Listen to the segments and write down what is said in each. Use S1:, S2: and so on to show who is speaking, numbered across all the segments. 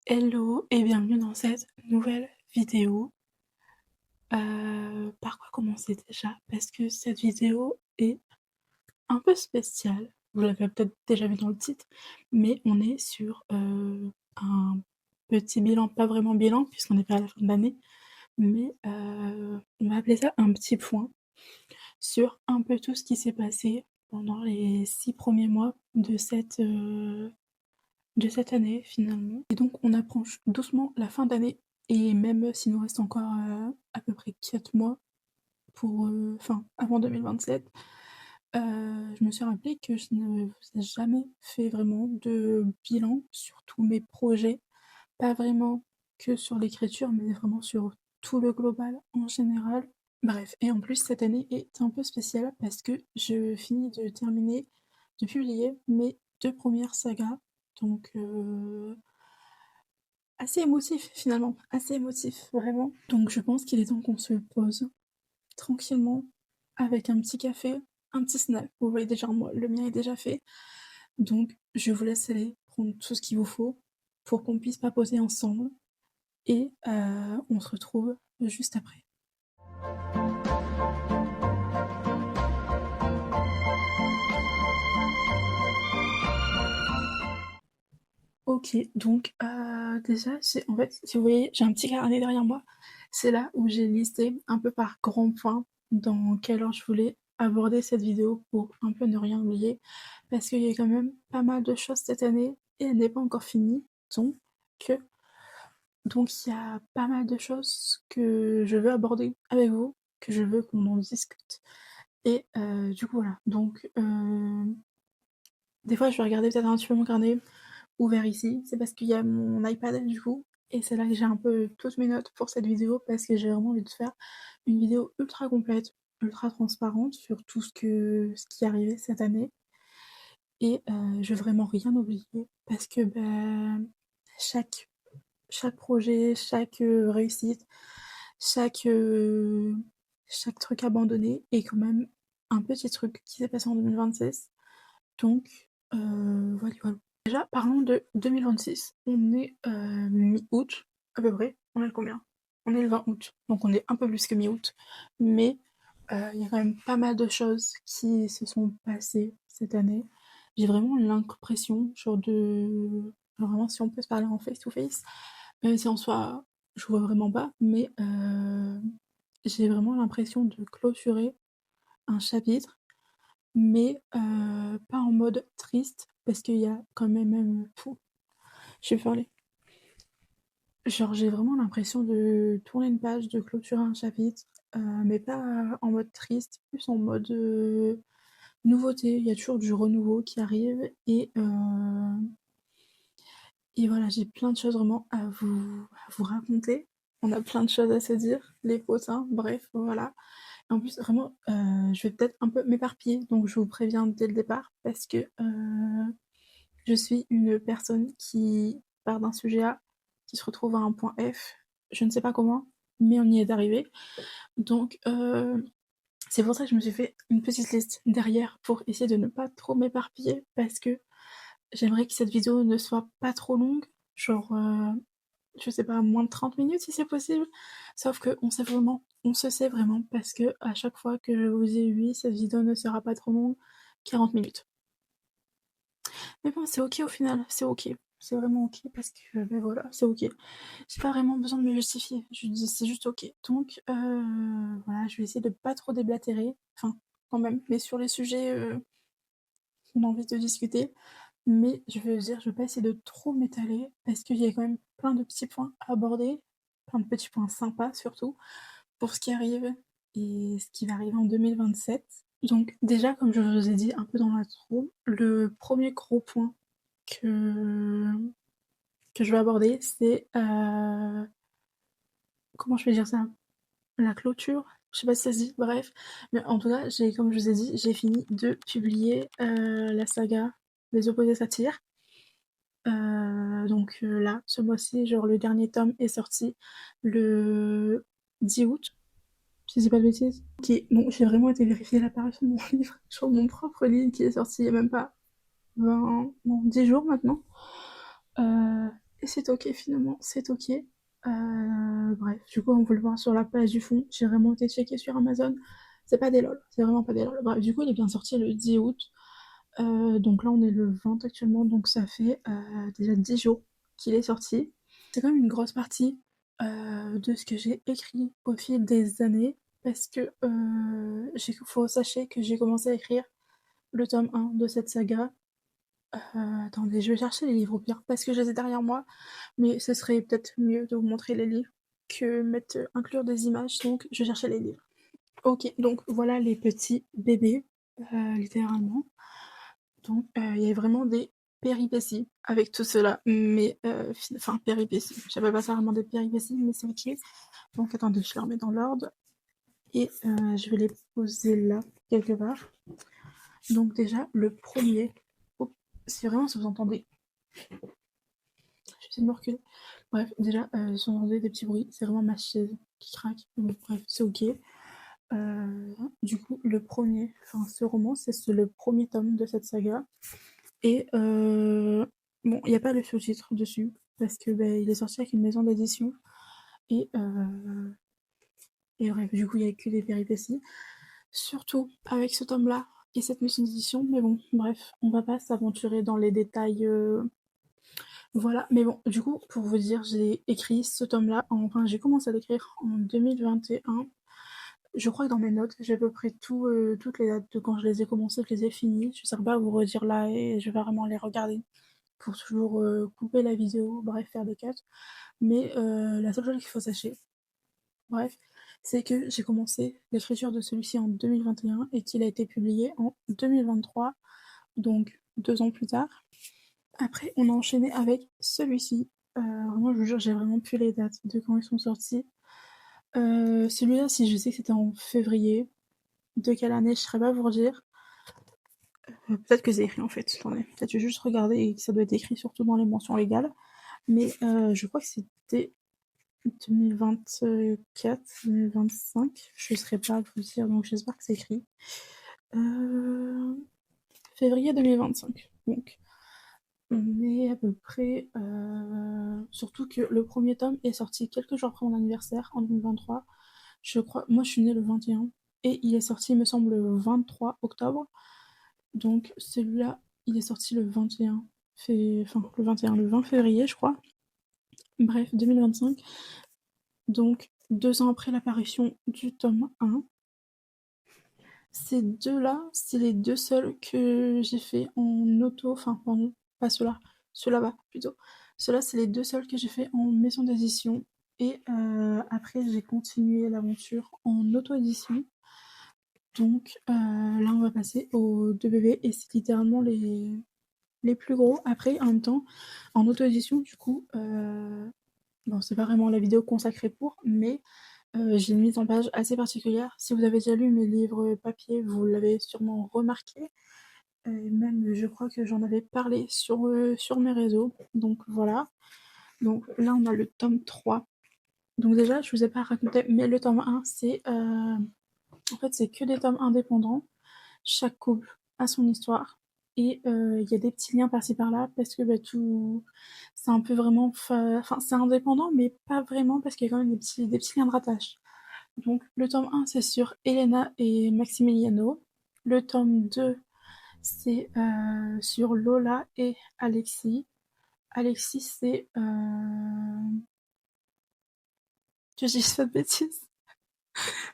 S1: Hello et bienvenue dans cette nouvelle vidéo. Par quoi commencer déjà? Parce que cette vidéo est un peu spéciale. Vous l'avez peut-être déjà vu dans le titre, mais on est sur un petit bilan, pas vraiment bilan puisqu'on n'est pas à la fin de l'année, mais on va appeler ça un petit point sur un peu tout ce qui s'est passé pendant les 6 premiers mois de cette année finalement. Et donc on approche doucement la fin d'année et même s'il nous reste encore à peu près 4 mois pour, enfin avant 2027, je me suis rappelé que je ne vous ai jamais fait vraiment de bilan sur tous mes projets, pas vraiment que sur l'écriture, mais vraiment sur tout le global en général. Bref, et en plus cette année est un peu spéciale parce que je finis de terminer de publier mes 2 premières sagas, donc assez émotif finalement, assez émotif vraiment. Donc je pense qu'il est temps qu'on se pose tranquillement avec un petit café, un petit snack. Vous voyez déjà moi, le mien est déjà fait. Donc je vous laisse aller prendre tout ce qu'il vous faut pour qu'on puisse papoter ensemble et on se retrouve juste après. Ok, donc déjà, en fait, si vous voyez, j'ai un petit carnet derrière moi. C'est là où j'ai listé un peu par grands points dans quelle heure je voulais aborder cette vidéo pour un peu ne rien oublier. Parce qu'il y a quand même pas mal de choses cette année et elle n'est pas encore finie. Donc, que- donc il y a pas mal de choses que je veux aborder avec vous, que je veux qu'on en discute. Et du coup, voilà. Donc, des fois, je vais regarder peut-être un petit peu mon carnet ouvert ici, c'est parce qu'il y a mon iPad du coup, et c'est là que j'ai un peu toutes mes notes pour cette vidéo parce que j'ai vraiment envie de faire une vidéo ultra complète, ultra transparente sur tout ce qui est arrivé cette année. Et je veux vraiment rien oublier parce que chaque, chaque projet, chaque réussite, chaque, euh, chaque truc abandonné est quand même un petit truc qui s'est passé en 2026. Donc, voilà, voilà. Déjà, parlons de 2026. On est mi-août, à peu près. On est le combien? On est le 20 août, donc on est un peu plus que mi-août. Mais il y a quand même pas mal de choses qui se sont passées cette année. J'ai vraiment l'impression, genre vraiment, si on peut se parler en face-to-face, même si en soi, je vois vraiment pas, mais j'ai vraiment l'impression de clôturer un chapitre mais pas en mode triste, parce qu'il y a quand même fou, je vais parler. Genre, j'ai vraiment l'impression de tourner une page, de clôturer un chapitre, mais pas en mode triste, plus en mode nouveauté. Il y a toujours du renouveau qui arrive, et voilà, j'ai plein de choses vraiment à vous raconter. On a plein de choses à se dire, les potins, bref, voilà. En plus, vraiment, je vais peut-être un peu m'éparpiller, donc je vous préviens dès le départ, parce que je suis une personne qui part d'un sujet A, qui se retrouve à un point F. Je ne sais pas comment, mais on y est arrivé. Donc, c'est pour ça que je me suis fait une petite liste derrière pour essayer de ne pas trop m'éparpiller parce que j'aimerais que cette vidéo ne soit pas trop longue. Genre, je sais pas, moins de 30 minutes si c'est possible. Sauf que on se sait vraiment parce que à chaque fois que je vous dis oui, cette vidéo ne sera pas trop longue, 40 minutes. Mais bon, c'est ok au final, c'est ok. C'est vraiment ok parce que, ben voilà, c'est ok. J'ai pas vraiment besoin de me justifier. Je dis c'est juste ok. Donc, voilà, je vais essayer de pas trop déblatérer. Enfin, quand même, mais sur les sujets qu'on a envie de discuter. Mais je veux dire, je vais pas essayer de trop m'étaler parce qu'il y a quand même plein de petits points à aborder, plein de petits points sympas surtout, pour ce qui arrive et ce qui va arriver en 2027. Donc déjà, comme je vous ai dit un peu dans l'intro, le premier gros point que, que je vais aborder, c'est... comment je vais dire ça? La clôture? Je sais pas si ça se dit, bref. Mais en tout cas, comme je vous ai dit, j'ai fini de publier la saga Les Opposés Satyres. Donc là, ce mois-ci, genre le dernier tome est sorti le 10 août, si je dis pas de bêtises. Ok, donc j'ai vraiment été vérifier l'apparition de mon livre sur mon propre livre qui est sorti il y a même pas 20, non, 10 jours maintenant. Et c'est ok finalement, c'est ok. Bref, du coup, on peut le voir sur la page du fond. J'ai vraiment été checker sur Amazon. C'est pas des lol, c'est vraiment pas des lol. Bref, du coup, il est bien sorti le 10 août. Donc là, on est le 20 actuellement, donc ça fait déjà 10 jours qu'il est sorti. C'est quand même une grosse partie de ce que j'ai écrit au fil des années, parce que faut sachez que j'ai commencé à écrire le tome 1 de cette saga. Attendez, je vais chercher les livres au pire, parce que je les ai derrière moi, mais ce serait peut-être mieux de vous montrer les livres que mettre inclure des images, donc je vais chercher les livres. Ok, donc voilà les petits bébés, littéralement. Donc, il y a vraiment des péripéties avec tout cela, mais enfin péripéties, j'appelle pas ça vraiment des péripéties, mais c'est ok. Donc attendez, je les remets dans l'ordre et je vais les poser là, quelque part. Donc déjà, le premier, oh, si vraiment si vous entendez, je vais essayer de me reculer. Bref, déjà, si vous entendez des petits bruits, c'est vraiment ma chaise qui craque. Donc bref, c'est ok. Du coup, le premier, enfin ce roman, c'est le premier tome de cette saga. Et bon, il n'y a pas le sous-titre dessus, parce que ben, il est sorti avec une maison d'édition. Et, et bref, du coup, il n'y a que des péripéties. Surtout avec ce tome-là et cette maison d'édition. Mais bon, bref, on va pas s'aventurer dans les détails. Voilà, mais bon, du coup, pour vous dire, j'ai écrit ce tome-là, enfin, j'ai commencé à l'écrire en 2021. Je crois que dans mes notes, j'ai à peu près toutes les dates de quand je les ai commencées, je les ai finies. Je ne sais pas vous redire là et je vais vraiment les regarder pour toujours couper la vidéo, bref, faire des cuts. Mais la seule chose qu'il faut sachez, bref, c'est que j'ai commencé l'écriture de celui-ci en 2021 et qu'il a été publié en 2023, donc 2 ans plus tard. Après, on a enchaîné avec celui-ci. Vraiment, je vous jure, j'ai vraiment plus les dates de quand ils sont sortis. Celui-là, si je sais que c'était en février, de quelle année, je ne saurais pas vous redire. Peut-être que c'est écrit en fait, attendez. Peut-être que je vais juste regarder et que ça doit être écrit surtout dans les mentions légales. Mais je crois que c'était 2024, 2025, je ne saurais pas vous dire, donc j'espère que c'est écrit. Euh, Février 2025. Donc, on est à peu près. Surtout que le premier tome est sorti quelques jours après mon anniversaire, en 2023. Je crois. Moi, je suis née le 21 et il est sorti, il me semble, le 23 octobre. Donc, celui-là, il est sorti le 21. Enfin, le 21, le 20 février, je crois. Bref, 2025. Donc, 2 ans après l'apparition du tome 1. Ces deux-là, c'est les deux seuls que j'ai fait en auto, enfin, pardon, pas ceux-là, ceux-là-bas plutôt. Ceux-là, c'est les deux seuls que j'ai fait en maison d'édition. Et après, j'ai continué l'aventure en auto-édition. Donc là, on va passer aux deux bébés et c'est littéralement les plus gros. Après, en même temps, en auto-édition, du coup, bon, c'est pas vraiment la vidéo consacrée pour, mais j'ai une mise en page assez particulière. Si vous avez déjà lu mes livres papier, vous l'avez sûrement remarqué. Et même, je crois que j'en avais parlé sur mes réseaux. Donc voilà. Donc là, on a le tome 3. Donc déjà, je vous ai pas raconté, mais le tome 1, en fait, c'est que des tomes indépendants. Chaque couple a son histoire. Et il y a des petits liens par-ci par-là parce que bah, tout, c'est un peu vraiment, enfin c'est indépendant, mais pas vraiment parce qu'il y a quand même des petits liens de rattache. Donc le tome 1, c'est sur Elena et Maximiliano. Le tome 2, c'est sur Lola et Alexis. Alexis, c'est... que je dis pas de bêtises.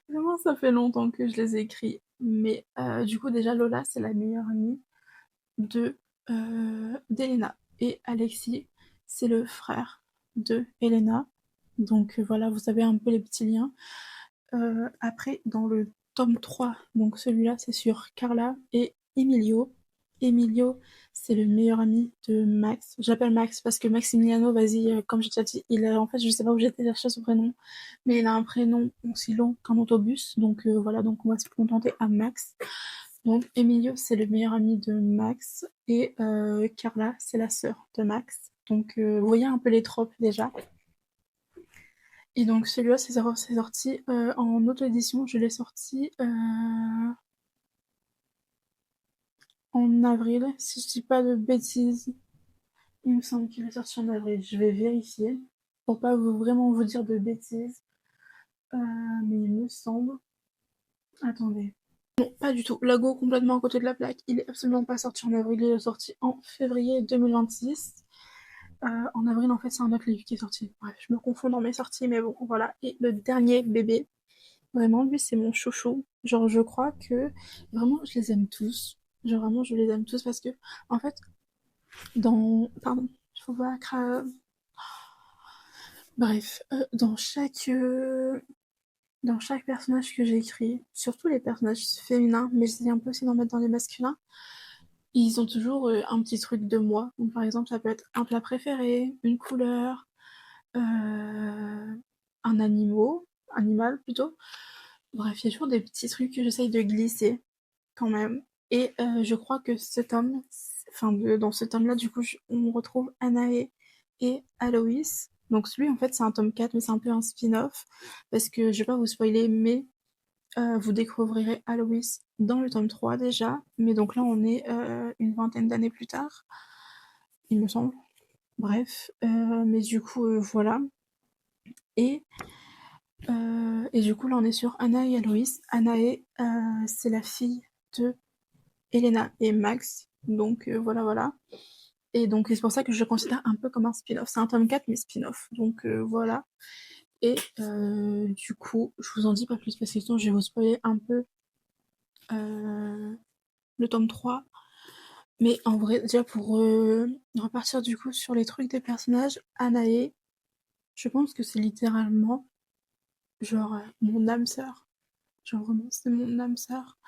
S1: Vraiment, ça fait longtemps que je les ai écrits. Mais du coup, déjà, Lola, c'est la meilleure amie de d'Elena. Et Alexis, c'est le frère de Elena. Donc voilà, vous savez un peu les petits liens. Après, dans le tome 3, donc celui-là, c'est sur Carla et Emilio. Emilio, c'est le meilleur ami de Max. J'appelle Max parce que Maximiliano, vas-y, comme j'ai déjà dit, en fait, je sais pas où j'étais chercher son prénom, mais il a un prénom aussi long qu'un autobus. Donc voilà, donc on va se contenter à Max. Donc Emilio, c'est le meilleur ami de Max et Carla, c'est la sœur de Max. Donc vous voyez un peu les tropes déjà. Et donc celui-là, c'est sorti en auto-édition. Je l'ai sorti en avril, si je dis pas de bêtises. Il me semble qu'il est sorti en avril. Je vais vérifier pour pas vraiment vous dire de bêtises. Euh, mais il me semble. Attendez. Non, pas du tout. Lago complètement à côté de la plaque. Il est absolument pas sorti en avril. Il est sorti en février 2026. En avril, en fait, c'est un autre livre qui est sorti. Bref, je me confonds dans mes sorties, mais bon, voilà. Et le dernier bébé, vraiment, lui, c'est mon chouchou. Genre, je crois que vraiment, je les aime tous. Genre, vraiment, je les aime tous parce que, en fait, Pardon, il faut pas bref, dans chaque personnage que j'ai écrit, surtout les personnages féminins, mais j'essaie un peu aussi d'en mettre dans les masculins, ils ont toujours un petit truc de moi. Donc, par exemple, ça peut être un plat préféré, une couleur, un animal plutôt. Bref, il y a toujours des petits trucs que j'essaye de glisser quand même. Et je crois que dans ce tome-là, du coup, on retrouve Anae et Aloïs. Donc celui, en fait, c'est un tome 4, mais c'est un peu un spin-off, parce que je vais pas vous spoiler, mais vous découvrirez Aloïs dans le tome 3 déjà. Mais donc là, on est une vingtaine d'années plus tard, il me semble. Bref, mais du coup, voilà. Et, et du coup, là, on est sur Anae et Aloïs. Anae, c'est la fille de Elena et Max. Donc voilà, voilà. Et donc c'est pour ça que je le considère un peu comme un spin-off. C'est un tome 4 mais spin-off. Donc voilà. Et du coup, je vous en dis pas plus parce que sinon je vais vous spoiler un peu euh, le tome 3. Mais en vrai, déjà pour repartir du coup sur les trucs des personnages, Anae, je pense que c'est littéralement genre mon âme sœur. Genre vraiment, c'est mon âme sœur.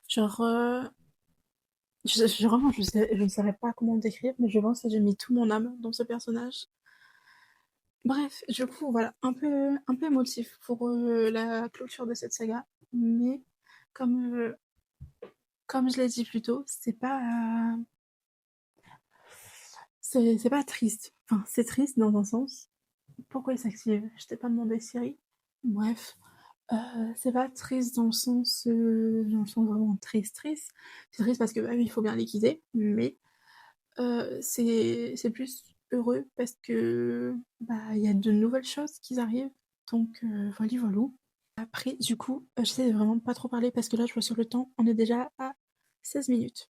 S1: Genre, vraiment, je ne saurais pas comment décrire, mais je pense que j'ai mis tout mon âme dans ce personnage. Bref, du coup, voilà, un peu émotif pour la clôture de cette saga, mais comme, euh, comme je l'ai dit plus tôt, c'est pas triste. Enfin, c'est triste dans un sens. Pourquoi il s'active? Je t'ai pas demandé, Siri. Bref, c'est pas triste dans le sens vraiment triste, triste. C'est triste parce que bah, oui, il faut bien les quitter, mais c'est plus heureux parce que bah il y a de nouvelles choses qui arrivent. Donc voilà, voilà. Après, du coup, j'essaie de vraiment pas trop parler parce que là, je vois sur le temps, on est déjà à 16 minutes.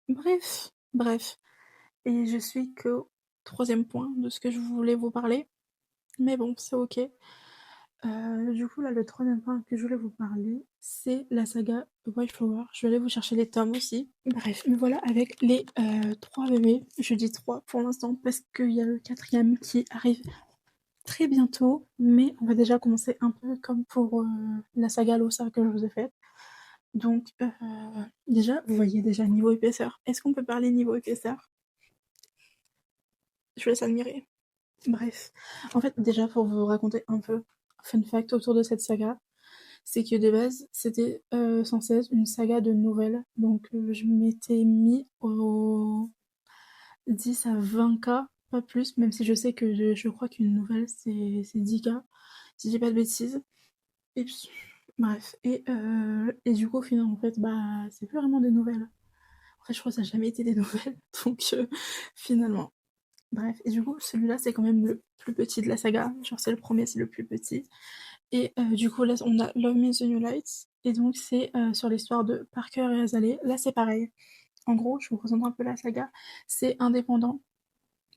S1: Bref. Et je suis qu'au troisième point de ce que je voulais vous parler. Mais bon, c'est ok. Du coup, là, le troisième point que je voulais vous parler, c'est la saga White Flower. Je vais aller vous chercher les tomes aussi. Bref, me voilà avec les trois bébés. Je dis trois pour l'instant parce qu'il y a le quatrième qui arrive très bientôt. Mais on va déjà commencer un peu comme pour la saga Losa que je vous ai faite. Donc, déjà, vous voyez déjà niveau épaisseur. Est-ce qu'on peut parler niveau épaisseur? Je vous laisse admirer. Bref, en fait, déjà, pour vous raconter un peu, fun fact autour de cette saga, c'est que de base, c'était censé être une saga de nouvelles. Donc, je m'étais mis au 10 à 20K, pas plus, même si je sais que je crois qu'une nouvelle, c'est 10K, si je dis pas de bêtises. Et puis, bref. Et du coup, au final, en fait, bah, c'est plus vraiment des nouvelles. En fait, je crois que ça n'a jamais été des nouvelles. Donc, finalement. Bref. Et du coup, celui-là, c'est quand même le plus petit de la saga. Genre, c'est le premier, c'est le plus petit. Et du coup, là, on a Love Me the New Lights. Et donc, c'est sur l'histoire de Parker et Azalea. Là, c'est pareil. En gros, je vous présente un peu la saga. C'est indépendant.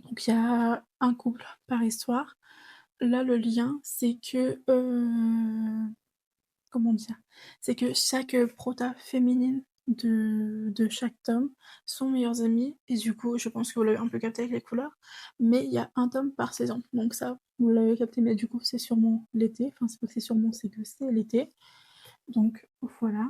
S1: Donc, il y a un couple par histoire. Là, le lien, c'est que... comment dire? C'est que chaque prota féminine de chaque tome sont meilleures amies. Et du coup, je pense que vous l'avez un peu capté avec les couleurs. Mais il y a un tome par saison. Donc ça, vous l'avez capté. Mais du coup, c'est sûrement l'été. Enfin, c'est pas que c'est sûrement, c'est que c'est l'été. Donc voilà.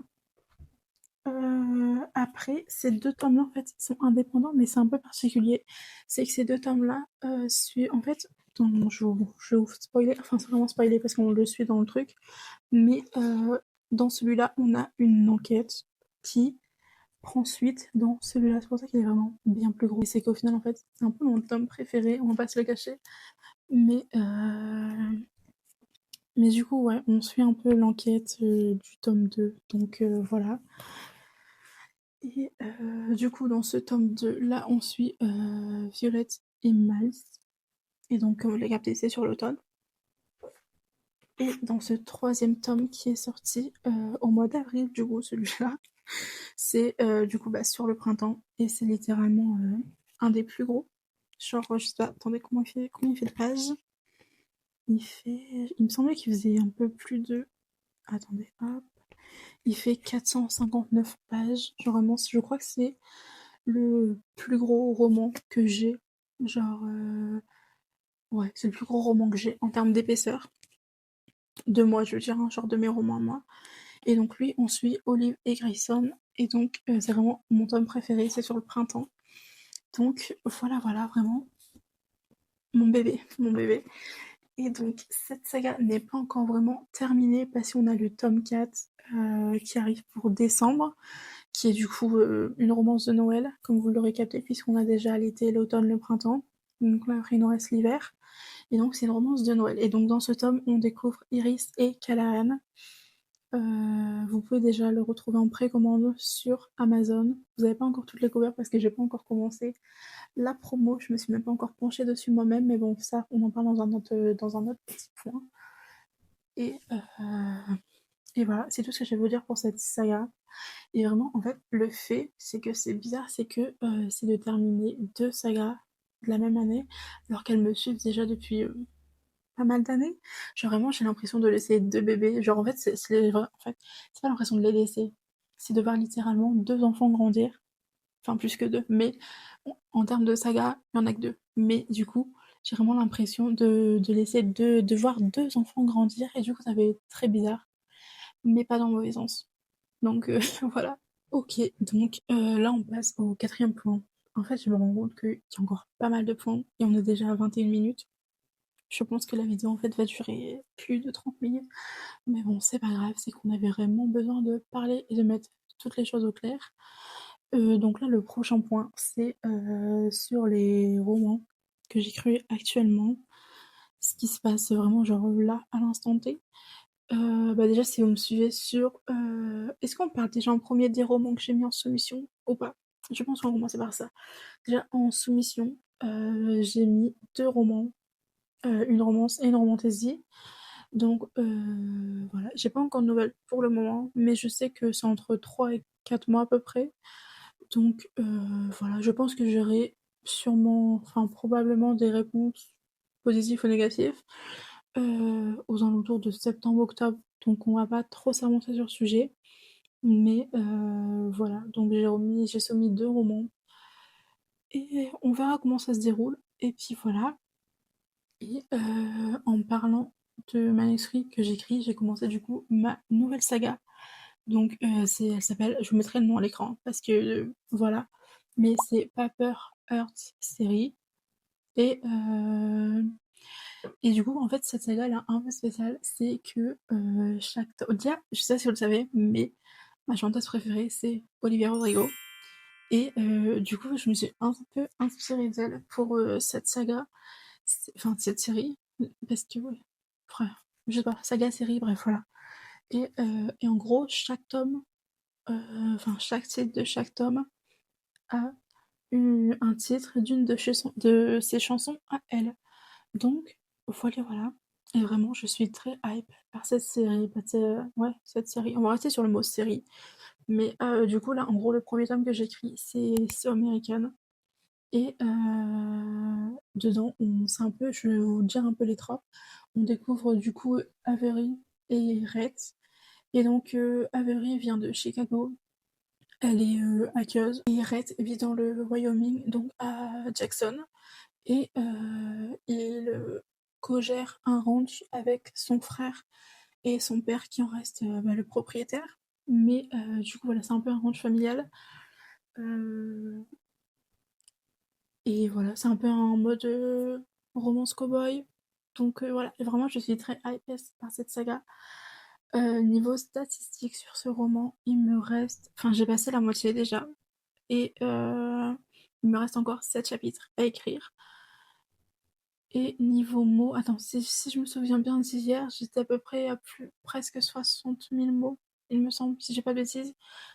S1: Après, ces deux tomes-là, en fait, sont indépendants, mais c'est un peu particulier. C'est que ces deux tomes-là suivent, en fait, je vais vous spoiler, enfin, c'est vraiment spoiler parce qu'on le suit dans le truc, mais dans celui-là, on a une enquête qui prend suite dans celui-là. C'est pour ça qu'il est vraiment bien plus gros. Et c'est qu'au final, en fait, c'est un peu mon tome préféré, on va pas se le cacher. Mais, mais du coup, ouais, on suit un peu l'enquête du tome 2. Donc voilà. Et du coup, dans ce tome 2, là, on suit Violette et Miles. Et donc, comme vous l'avez capté, c'est sur l'automne. Et dans ce troisième tome qui est sorti au mois d'avril, du coup, celui-là, c'est du coup bah, sur le printemps. Et c'est littéralement un des plus gros. Genre, je sais pas, attendez, combien il fait de pages? Il me semblait qu'il faisait un peu plus de. Attendez, hop. Il fait 459 pages. Genre, vraiment, je crois que c'est le plus gros roman que j'ai. Genre, ouais, c'est le plus gros roman que j'ai en termes d'épaisseur. De moi, je veux dire, hein, genre de mes romans à moi. Et donc, lui, on suit Olive et Grayson. Et donc, c'est vraiment mon tome préféré, c'est sur le printemps. Donc, voilà, voilà, vraiment, mon bébé, mon bébé. Et donc, cette saga n'est pas encore vraiment terminée parce qu'on a le tome 4 qui arrive pour décembre, qui est du coup une romance de Noël, comme vous l'aurez capté, puisqu'on a déjà l'été, l'automne, le printemps. Donc là, après, il nous reste l'hiver. Et donc, c'est une romance de Noël. Et donc, dans ce tome, on découvre Iris et Callahan. Vous pouvez déjà le retrouver en précommande sur Amazon. Vous n'avez pas encore toutes les couvertures parce que j'ai pas encore commencé la promo. Je me suis même pas encore penchée dessus moi-même, mais bon, ça, on en parle dans un autre petit point. Et, euh, et voilà, c'est tout ce que je vais vous dire pour cette saga. Et vraiment, en fait, le fait, c'est que c'est bizarre, c'est que c'est de terminer deux sagas de la même année, alors qu'elles me suivent déjà depuis pas mal d'années. Genre vraiment, j'ai l'impression de laisser deux bébés. Genre en fait, en fait, c'est pas l'impression de les laisser. C'est de voir littéralement deux enfants grandir. Enfin, plus que deux. Mais en termes de saga, il y en a que deux. Mais du coup, j'ai vraiment l'impression de laisser de voir deux enfants grandir. Et du coup, ça fait très bizarre. Mais pas dans le mauvais sens. Donc voilà. Ok, donc là on passe au quatrième point. En fait, je me rends compte qu'il y a encore pas mal de points et on est déjà à 21 minutes. Je pense que la vidéo en fait va durer plus de 30 minutes. Mais bon, c'est pas grave, c'est qu'on avait vraiment besoin de parler et de mettre toutes les choses au clair. Donc là, le prochain point, c'est sur les romans que j'écris actuellement. Ce qui se passe vraiment genre là, à l'instant T. Bah déjà, si vous me suivez sur... Est-ce qu'on parle déjà en premier des romans que j'ai mis en soumission ou pas? Je pense qu'on va commencer par ça. Déjà, en soumission, j'ai mis deux romans, une romance et une romantasy. Donc voilà, j'ai pas encore de nouvelles pour le moment, mais je sais que c'est entre 3 et 4 mois à peu près. Donc voilà, je pense que j'aurai sûrement, enfin probablement des réponses positives ou négatives aux alentours de septembre-octobre. Donc on va pas trop s'avancer sur le sujet. Mais voilà, donc j'ai soumis deux romans et on verra comment ça se déroule. Et puis voilà. Et en parlant de manuscrits que j'écris, j'ai commencé du coup ma nouvelle saga. Donc elle s'appelle, je vous mettrai le nom à l'écran parce que voilà, mais c'est Paper Heart série. Et, et du coup, en fait, cette saga elle est un peu spéciale, c'est que déjà, je sais pas si vous le savez, mais ma chanteuse préférée c'est Olivia Rodrigo. Et du coup, je me suis un peu inspirée d'elle pour cette saga, enfin cette série, parce que ouais, frère, je sais pas, saga, série, bref, voilà. Et en gros, chaque tome, enfin chaque titre de chaque tome a un titre d'une de ses chansons à elle. Donc, voilà, voilà. Et vraiment, je suis très hype par cette série, ouais, cette série. On va rester sur le mot série. Mais du coup, là, en gros, le premier tome que j'écris, c'est So American. Et dedans, c'est un peu, je vais vous dire un peu les tropes. On découvre du coup Avery et Rhett. Et donc, Avery vient de Chicago. Elle est hackeuse. Et Rhett vit dans le Wyoming, donc à Jackson. Et il co-gère un ranch avec son frère et son père qui en reste bah, le propriétaire. Mais du coup, voilà, c'est un peu un ranch familial. Euh, Et voilà, c'est un peu un mode romance cowboy. Donc voilà, et vraiment je suis très hypée par cette saga. Niveau statistique sur ce roman, il me reste... Enfin j'ai passé la moitié déjà. Et il me reste encore 7 chapitres à écrire. Et niveau mots... Attends, si je me souviens bien d'hier, j'étais à peu près à presque 60 000 mots, il me semble, si j'ai pas de bêtises.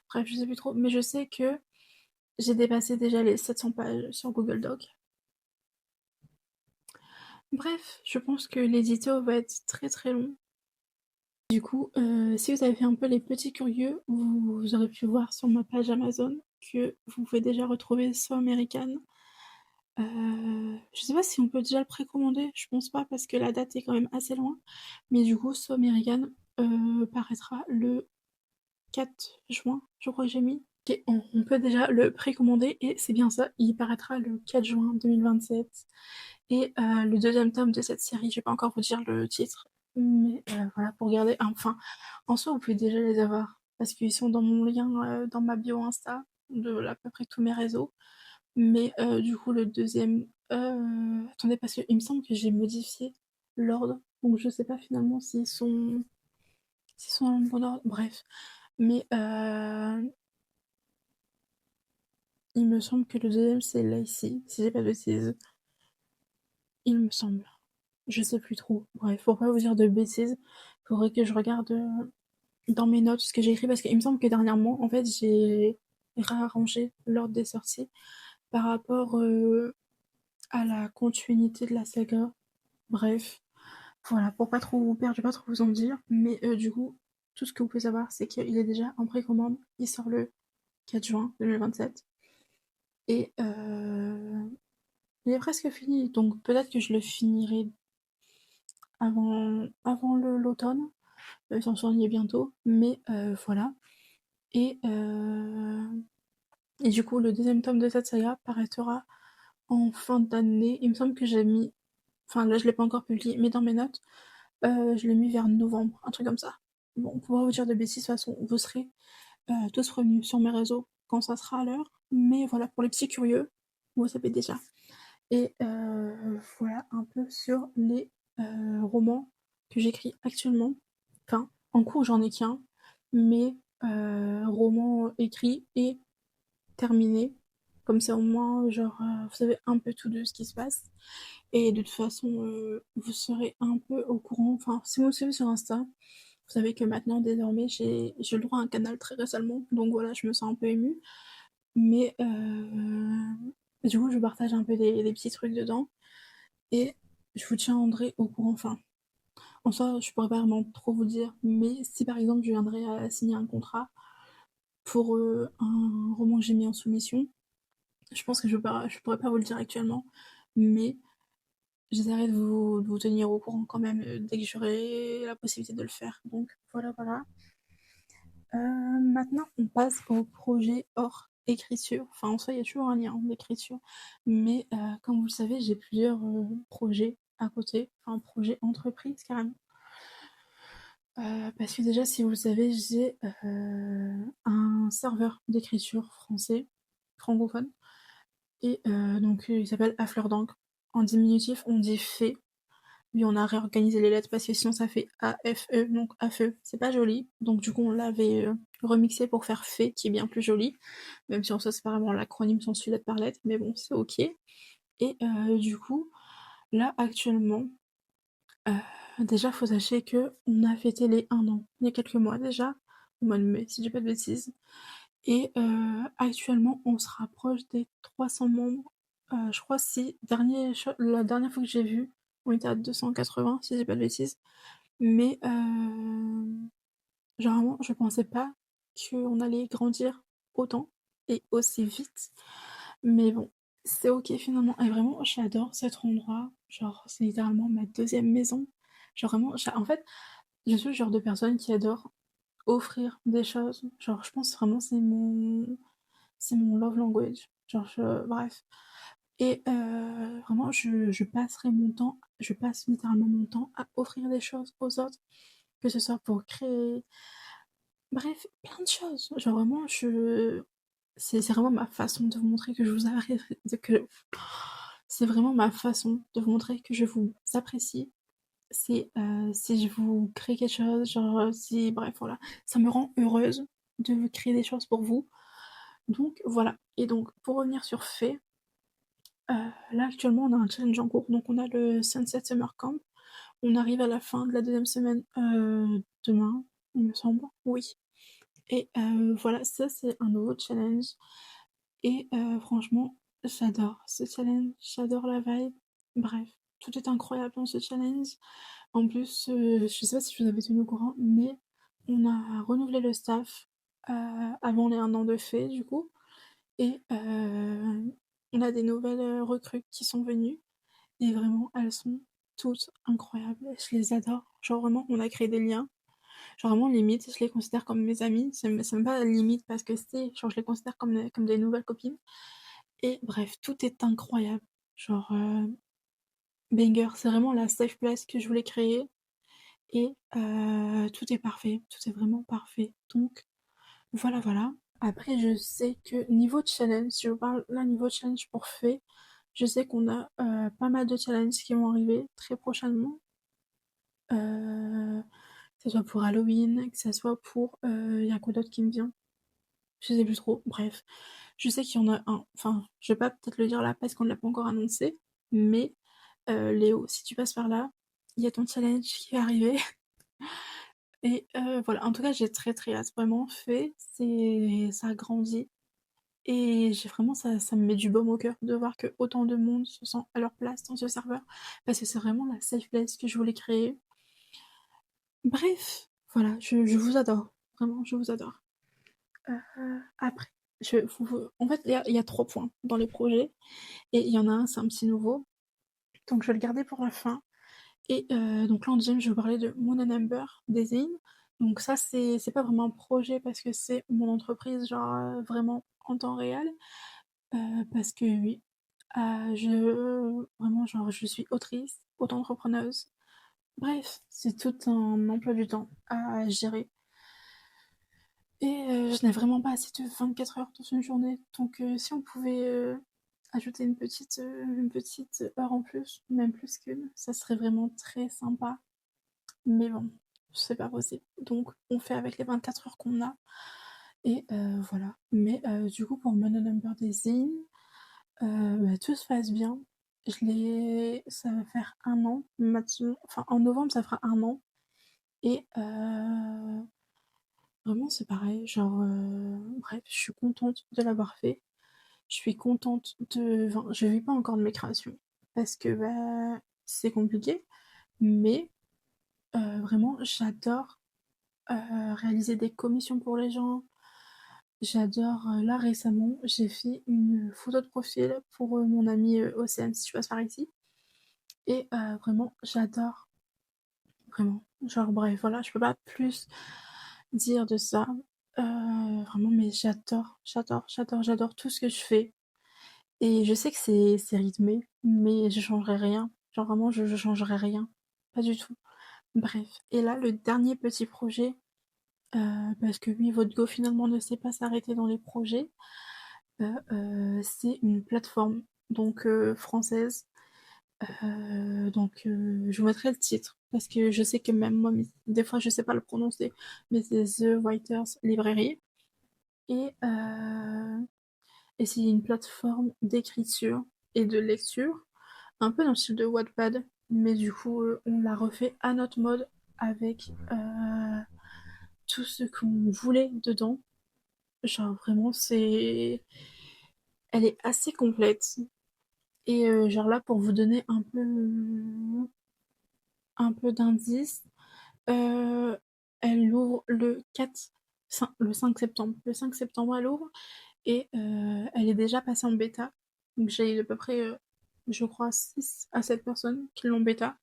S1: Bref, je sais plus trop. Mais je sais que j'ai dépassé déjà les 700 pages sur Google Doc. Bref, je pense que l'édito va être très très long. Du coup, si vous avez fait un peu les petits curieux, vous aurez pu voir sur ma page Amazon que vous pouvez déjà retrouver So American. Je sais pas si on peut déjà le précommander, je pense pas parce que la date est quand même assez loin. Mais du coup, So American paraîtra le 4 juin, je crois que j'ai mis. Ok, on peut déjà le précommander et c'est bien ça, il paraîtra le 4 juin 2027. Et le deuxième tome de cette série, je vais pas encore vous dire le titre, mais voilà, pour regarder. Enfin, en soi, vous pouvez déjà les avoir parce qu'ils sont dans mon lien, dans ma bio Insta, de à peu près tous mes réseaux. Mais du coup, le deuxième. Attendez, parce qu'il me semble que j'ai modifié l'ordre, donc je sais pas finalement s'ils sont dans le bon ordre. Bref, mais il me semble que le deuxième c'est Lacey, si j'ai pas de bêtises. Il me semble. Je sais plus trop. Bref, pour pas vous dire de bêtises, faudrait que je regarde dans mes notes ce que j'ai écrit parce qu'il me semble que dernièrement, en fait, j'ai réarrangé l'ordre des sorties par rapport à la continuité de la saga. Bref, voilà, pour pas trop vous perdre, je vais pas trop vous en dire, mais du coup, tout ce que vous pouvez savoir, c'est qu'il est déjà en précommande. Il sort le 4 juin 2027 et il est presque fini, donc peut-être que je le finirai avant l'automne. Ils s'en sont bientôt, mais voilà. Et, euh, et du coup, le deuxième tome de cette saga paraîtra en fin d'année. Il me semble que j'ai mis, enfin là je l'ai pas encore publié, mais dans mes notes, je l'ai mis vers novembre, un truc comme ça. Bon, on pourra vous dire de bêtises, de toute façon, vous serez tous prévenus sur mes réseaux quand ça sera à l'heure. Mais voilà, pour les petits curieux, vous savez déjà. Et voilà un peu sur les romans que j'écris actuellement. Enfin, en cours, j'en ai qu'un, mais roman écrit et terminé. Comme ça, au moins, genre, vous savez un peu tout de ce qui se passe. Et de toute façon, vous serez un peu au courant. Enfin, si vous me suivez sur Insta, vous savez que maintenant, désormais, j'ai le droit à un canal très récemment. Donc voilà, je me sens un peu émue. Mais du coup, je partage un peu des petits trucs dedans. Et je vous tiendrai au courant. Enfin, en soi, je pourrais pas vraiment trop vous dire. Mais si par exemple, je viendrais à signer un contrat pour un roman que j'ai mis en soumission, je pense que je pourrais pas vous le dire actuellement. Mais j'essaierai de vous tenir au courant quand même dès que j'aurai la possibilité de le faire. Donc voilà, voilà. Maintenant, on passe au projet hors écriture. Enfin, en soi, il y a toujours un lien d'écriture. Mais comme vous le savez, j'ai plusieurs projets à côté. Enfin, projet entreprise carrément. Parce que déjà, si vous le savez, j'ai un serveur d'écriture français, francophone. Et donc, il s'appelle À Fleur d'encre. En diminutif, on dit fait. Lui, on a réorganisé les lettres parce que sinon ça fait AFE, donc AFE, c'est pas joli. Donc du coup, on l'avait remixé pour faire fait, qui est bien plus joli. Même si en soi, c'est pas vraiment l'acronyme sans lettre par lettre, mais bon, c'est ok. Et du coup, là, actuellement, euh, déjà, faut sachez que on a fêté les 1 an, il y a quelques mois déjà, au mois de mai, si je dis pas de bêtises. Et actuellement, on se rapproche des 300 membres. Je crois si la dernière fois que j'ai vu, on était à 280, si je dis pas de bêtises. Mais genre vraiment, je pensais pas qu'on allait grandir autant et aussi vite. Mais bon, c'est ok finalement. Et vraiment, j'adore cet endroit. Genre, c'est littéralement ma deuxième maison. Genre vraiment, en fait, je suis le genre de personne qui adore offrir des choses. Genre, je pense vraiment c'est mon love language. Genre, bref. Et vraiment, je passerai mon temps, je passe littéralement mon temps à offrir des choses aux autres, que ce soit pour créer, bref, plein de choses. Genre vraiment, c'est vraiment ma façon de vous montrer que je vous apprécie, c'est vraiment ma façon de vous montrer que je vous apprécie. C'est si je vous crée quelque chose, genre si, bref, voilà, ça me rend heureuse de créer des choses pour vous. Donc voilà. Et donc pour revenir sur fait, là actuellement on a un challenge en cours, donc on a le Sunset Summer Camp. On arrive à la fin de la deuxième semaine demain, il me semble. Oui. Et voilà, ça c'est un nouveau challenge. et franchement, j'adore ce challenge, j'adore la vibe. Bref, tout est incroyable dans ce challenge. En plus, je sais pas si vous avez tenu au courant, mais on a renouvelé le staff, avant les 1 an de fait du coup et on a des nouvelles, recrues qui sont venues et vraiment elles sont toutes incroyables. Je les adore. Genre vraiment, on a créé des liens. Genre vraiment limite, je les considère comme mes amies. C'est même pas limite parce que c'est genre je les considère comme des nouvelles copines et bref, tout est incroyable. Genre, banger, c'est vraiment la safe place que je voulais créer et tout est parfait, tout est vraiment parfait. Donc voilà, voilà. Après, je sais que niveau challenge, si je vous parle là niveau challenge pour fait, je sais qu'on a pas mal de challenges qui vont arriver très prochainement. Que ce soit pour Halloween, que ce soit pour... Il y a quoi d'autre qui me vient? Je sais plus trop. Bref, je sais qu'il y en a un. Enfin, je vais pas peut-être le dire là parce qu'on ne l'a pas encore annoncé. Mais Léo, si tu passes par là, il y a ton challenge qui va arriver. Et voilà, en tout cas, j'ai très très hâte. Vraiment fait, ça a grandi. Et j'ai vraiment, ça me met du baume au cœur de voir que autant de monde se sent à leur place dans ce serveur. Parce que c'est vraiment la safe place que je voulais créer. Bref, voilà, je vous adore. Vraiment, je vous adore. Après, en fait, il y a 3 points dans les projets. Et il y en a un, c'est un petit nouveau. Donc je vais le garder pour la fin. Et donc là, en deuxième, je vais vous parler de Moon and Amber Design. Donc ça, c'est pas vraiment un projet parce que c'est mon entreprise, genre vraiment en temps réel. Parce que oui, vraiment, genre, je suis autrice, auto-entrepreneuse. Bref, c'est tout un emploi du temps à gérer. Et je n'ai vraiment pas assez de 24 heures dans une journée. Donc si on pouvait ajouter une petite heure en plus, même plus qu'une, ça serait vraiment très sympa. Mais bon, c'est pas possible. Donc on fait avec les 24 heures qu'on a. Et voilà. Mais du coup, pour Mon Number Design, bah, tout se passe bien. Ça va faire 1 an maintenant. Enfin, en novembre, ça fera 1 an. Et vraiment, c'est pareil. Genre, bref, je suis contente de l'avoir fait. Je suis contente de. Enfin, je vis pas encore de mes créations. Parce que bah, c'est compliqué. Mais vraiment, j'adore réaliser des commissions pour les gens. J'adore. Là, récemment, j'ai fait une photo de profil pour mon ami Océane, si tu passes par ici. Et vraiment, j'adore. Vraiment. Genre, bref, voilà, je peux pas plus dire de ça. Vraiment, mais j'adore, j'adore, j'adore, j'adore tout ce que je fais. Et je sais que c'est rythmé, mais je changerai rien. Genre, vraiment, je changerai rien. Pas du tout. Bref. Et là, le dernier petit projet, parce que oui, votre go finalement ne sait pas s'arrêter dans les projets, c'est une plateforme donc française. Donc je vous mettrai le titre parce que je sais que même moi, des fois je sais pas le prononcer, mais c'est The Writers Library et c'est une plateforme d'écriture et de lecture, un peu dans le style de Wattpad, mais du coup on l'a refait à notre mode avec tout ce qu'on voulait dedans. Genre vraiment elle est assez complète. Et genre là, pour vous donner un peu d'indice, euh, elle ouvre le 5 septembre. Le 5 septembre, elle ouvre et elle est déjà passée en bêta. Donc j'ai eu à peu près, je crois, 6 à 7 personnes qui l'ont bêta.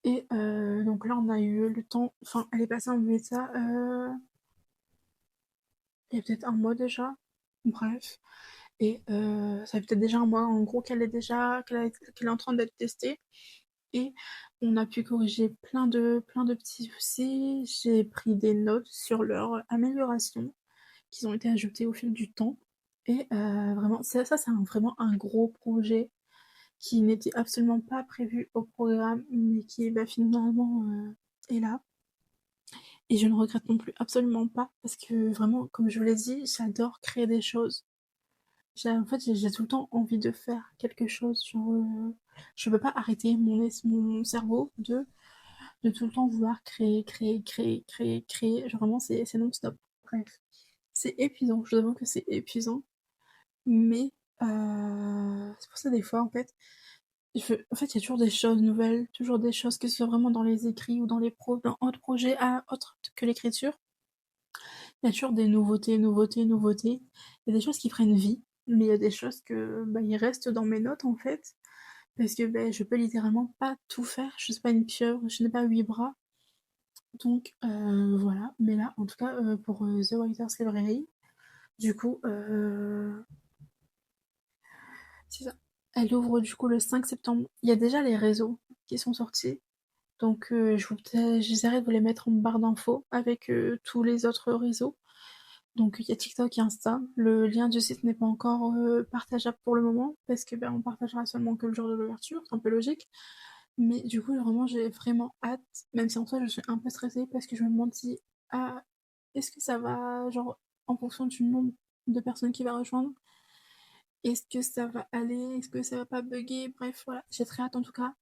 S1: Et donc là, on a eu le temps, enfin, elle est passée en bêta il y a peut-être un mois déjà. Bref. Et ça fait peut-être déjà un mois, en gros, qu'elle est en train d'être testée. Et on a pu corriger plein de petits soucis. J'ai pris des notes sur leurs améliorations qui ont été ajoutées au fil du temps. Et vraiment, ça c'est vraiment un gros projet qui n'était absolument pas prévu au programme, mais qui bah, finalement est là. Et je ne regrette non plus absolument pas, parce que vraiment, comme je vous l'ai dit, j'adore créer des choses. En fait, j'ai tout le temps envie de faire quelque chose. Genre, je peux pas arrêter mon cerveau de tout le temps vouloir créer, créer, créer, créer, créer. Genre vraiment, c'est non-stop. Bref, c'est épuisant. Je vous avoue que c'est épuisant. Mais c'est pour ça des fois, en fait, en fait, il y a toujours des choses nouvelles, toujours des choses, que ce soit vraiment dans les écrits ou dans autres projets autres que l'écriture. Il y a toujours des nouveautés, nouveautés, nouveautés. Il y a des choses qui prennent vie, mais il y a des choses que bah, ils restent dans mes notes en fait. Parce que ben, je peux littéralement pas tout faire. Je suis pas une pieuvre, je n'ai pas 8 bras. Donc voilà. Mais là, en tout cas, pour The Writers Library, du coup, c'est ça. Elle ouvre du coup le 5 septembre. Il y a déjà les réseaux qui sont sortis. Donc j'essaierai de vous les mettre en barre d'infos avec tous les autres réseaux. Donc il y a TikTok et Insta. Le lien du site n'est pas encore partageable pour le moment parce que ben, on partagera seulement que le jour de l'ouverture, c'est un peu logique. Mais du coup, vraiment, j'ai vraiment hâte, même si en soi je suis un peu stressée parce que je me demande si ah, est-ce que ça va, genre, en fonction du nombre de personnes qui va rejoindre, est-ce que ça va aller, est-ce que ça va pas bugger, bref, voilà, j'ai très hâte en tout cas.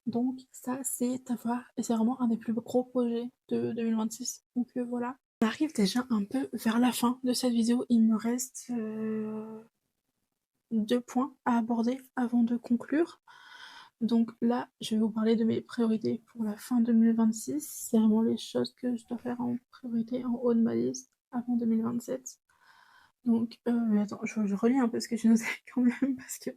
S1: Donc ça, c'est à voir et c'est vraiment un des plus gros projets de 2026. Donc voilà. On arrive déjà un peu vers la fin de cette vidéo. Il me reste 2 points à aborder avant de conclure. Donc là, je vais vous parler de mes priorités pour la fin 2026. C'est vraiment les choses que je dois faire en priorité, en haut de ma liste avant 2027. Donc, attends, je relis un peu ce que j'ai noté quand même, parce que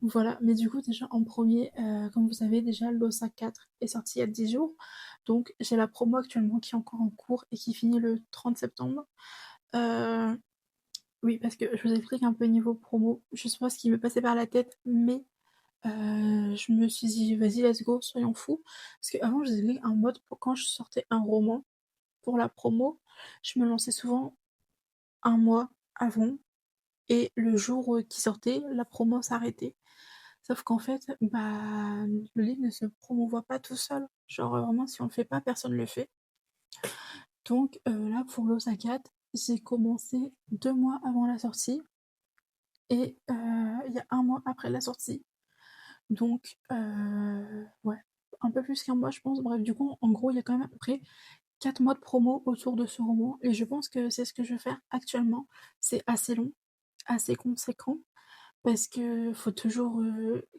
S1: voilà. Mais du coup, déjà en premier, comme vous savez, déjà l'OSA 4 est sorti il y a 10 jours. Donc, j'ai la promo actuellement qui est encore en cours et qui finit le 30 septembre. Euh, oui, parce que je vous explique un peu niveau promo. Je sais pas ce qui me passait par la tête, mais je me suis dit, vas-y, let's go, soyons fous. Parce qu'avant, je faisais un mode pour quand je sortais un roman pour la promo, je me lançais souvent un mois avant et le jour qui sortait, la promo s'arrêtait. Sauf qu'en fait, bah, le livre ne se promouvoit pas tout seul. Genre, vraiment, si on le fait pas, personne le fait. Donc là, pour l'Osakat, j'ai commencé 2 mois avant la sortie et il y a un mois après la sortie. Donc, ouais, un peu plus qu'un mois, je pense. Bref, du coup, en gros, il y a quand même à peu près 4 mois de promo autour de ce roman. Et je pense que c'est ce que je vais faire actuellement. C'est assez long, assez conséquent. Parce que faut toujours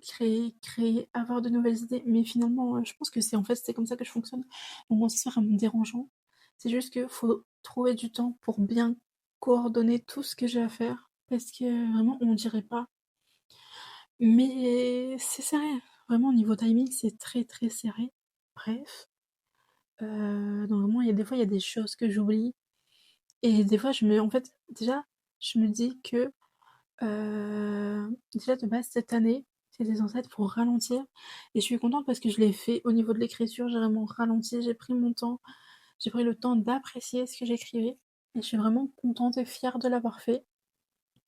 S1: créer, avoir de nouvelles idées. Mais finalement, je pense que c'est en fait c'est comme ça que je fonctionne. Donc bon, c'est vraiment dérangeant. C'est juste que faut trouver du temps pour bien coordonner tout ce que j'ai à faire. Parce que vraiment, on dirait pas. Mais c'est serré. Vraiment, au niveau timing, c'est très très serré. Bref. Donc vraiment, il y a des fois, il y a des choses que j'oublie. Et des fois, en fait, déjà, je me dis que déjà de base cette année, c'était censé être pour ralentir et je suis contente parce que je l'ai fait au niveau de l'écriture, j'ai vraiment ralenti, j'ai pris mon temps, j'ai pris le temps d'apprécier ce que j'écrivais et je suis vraiment contente et fière de l'avoir fait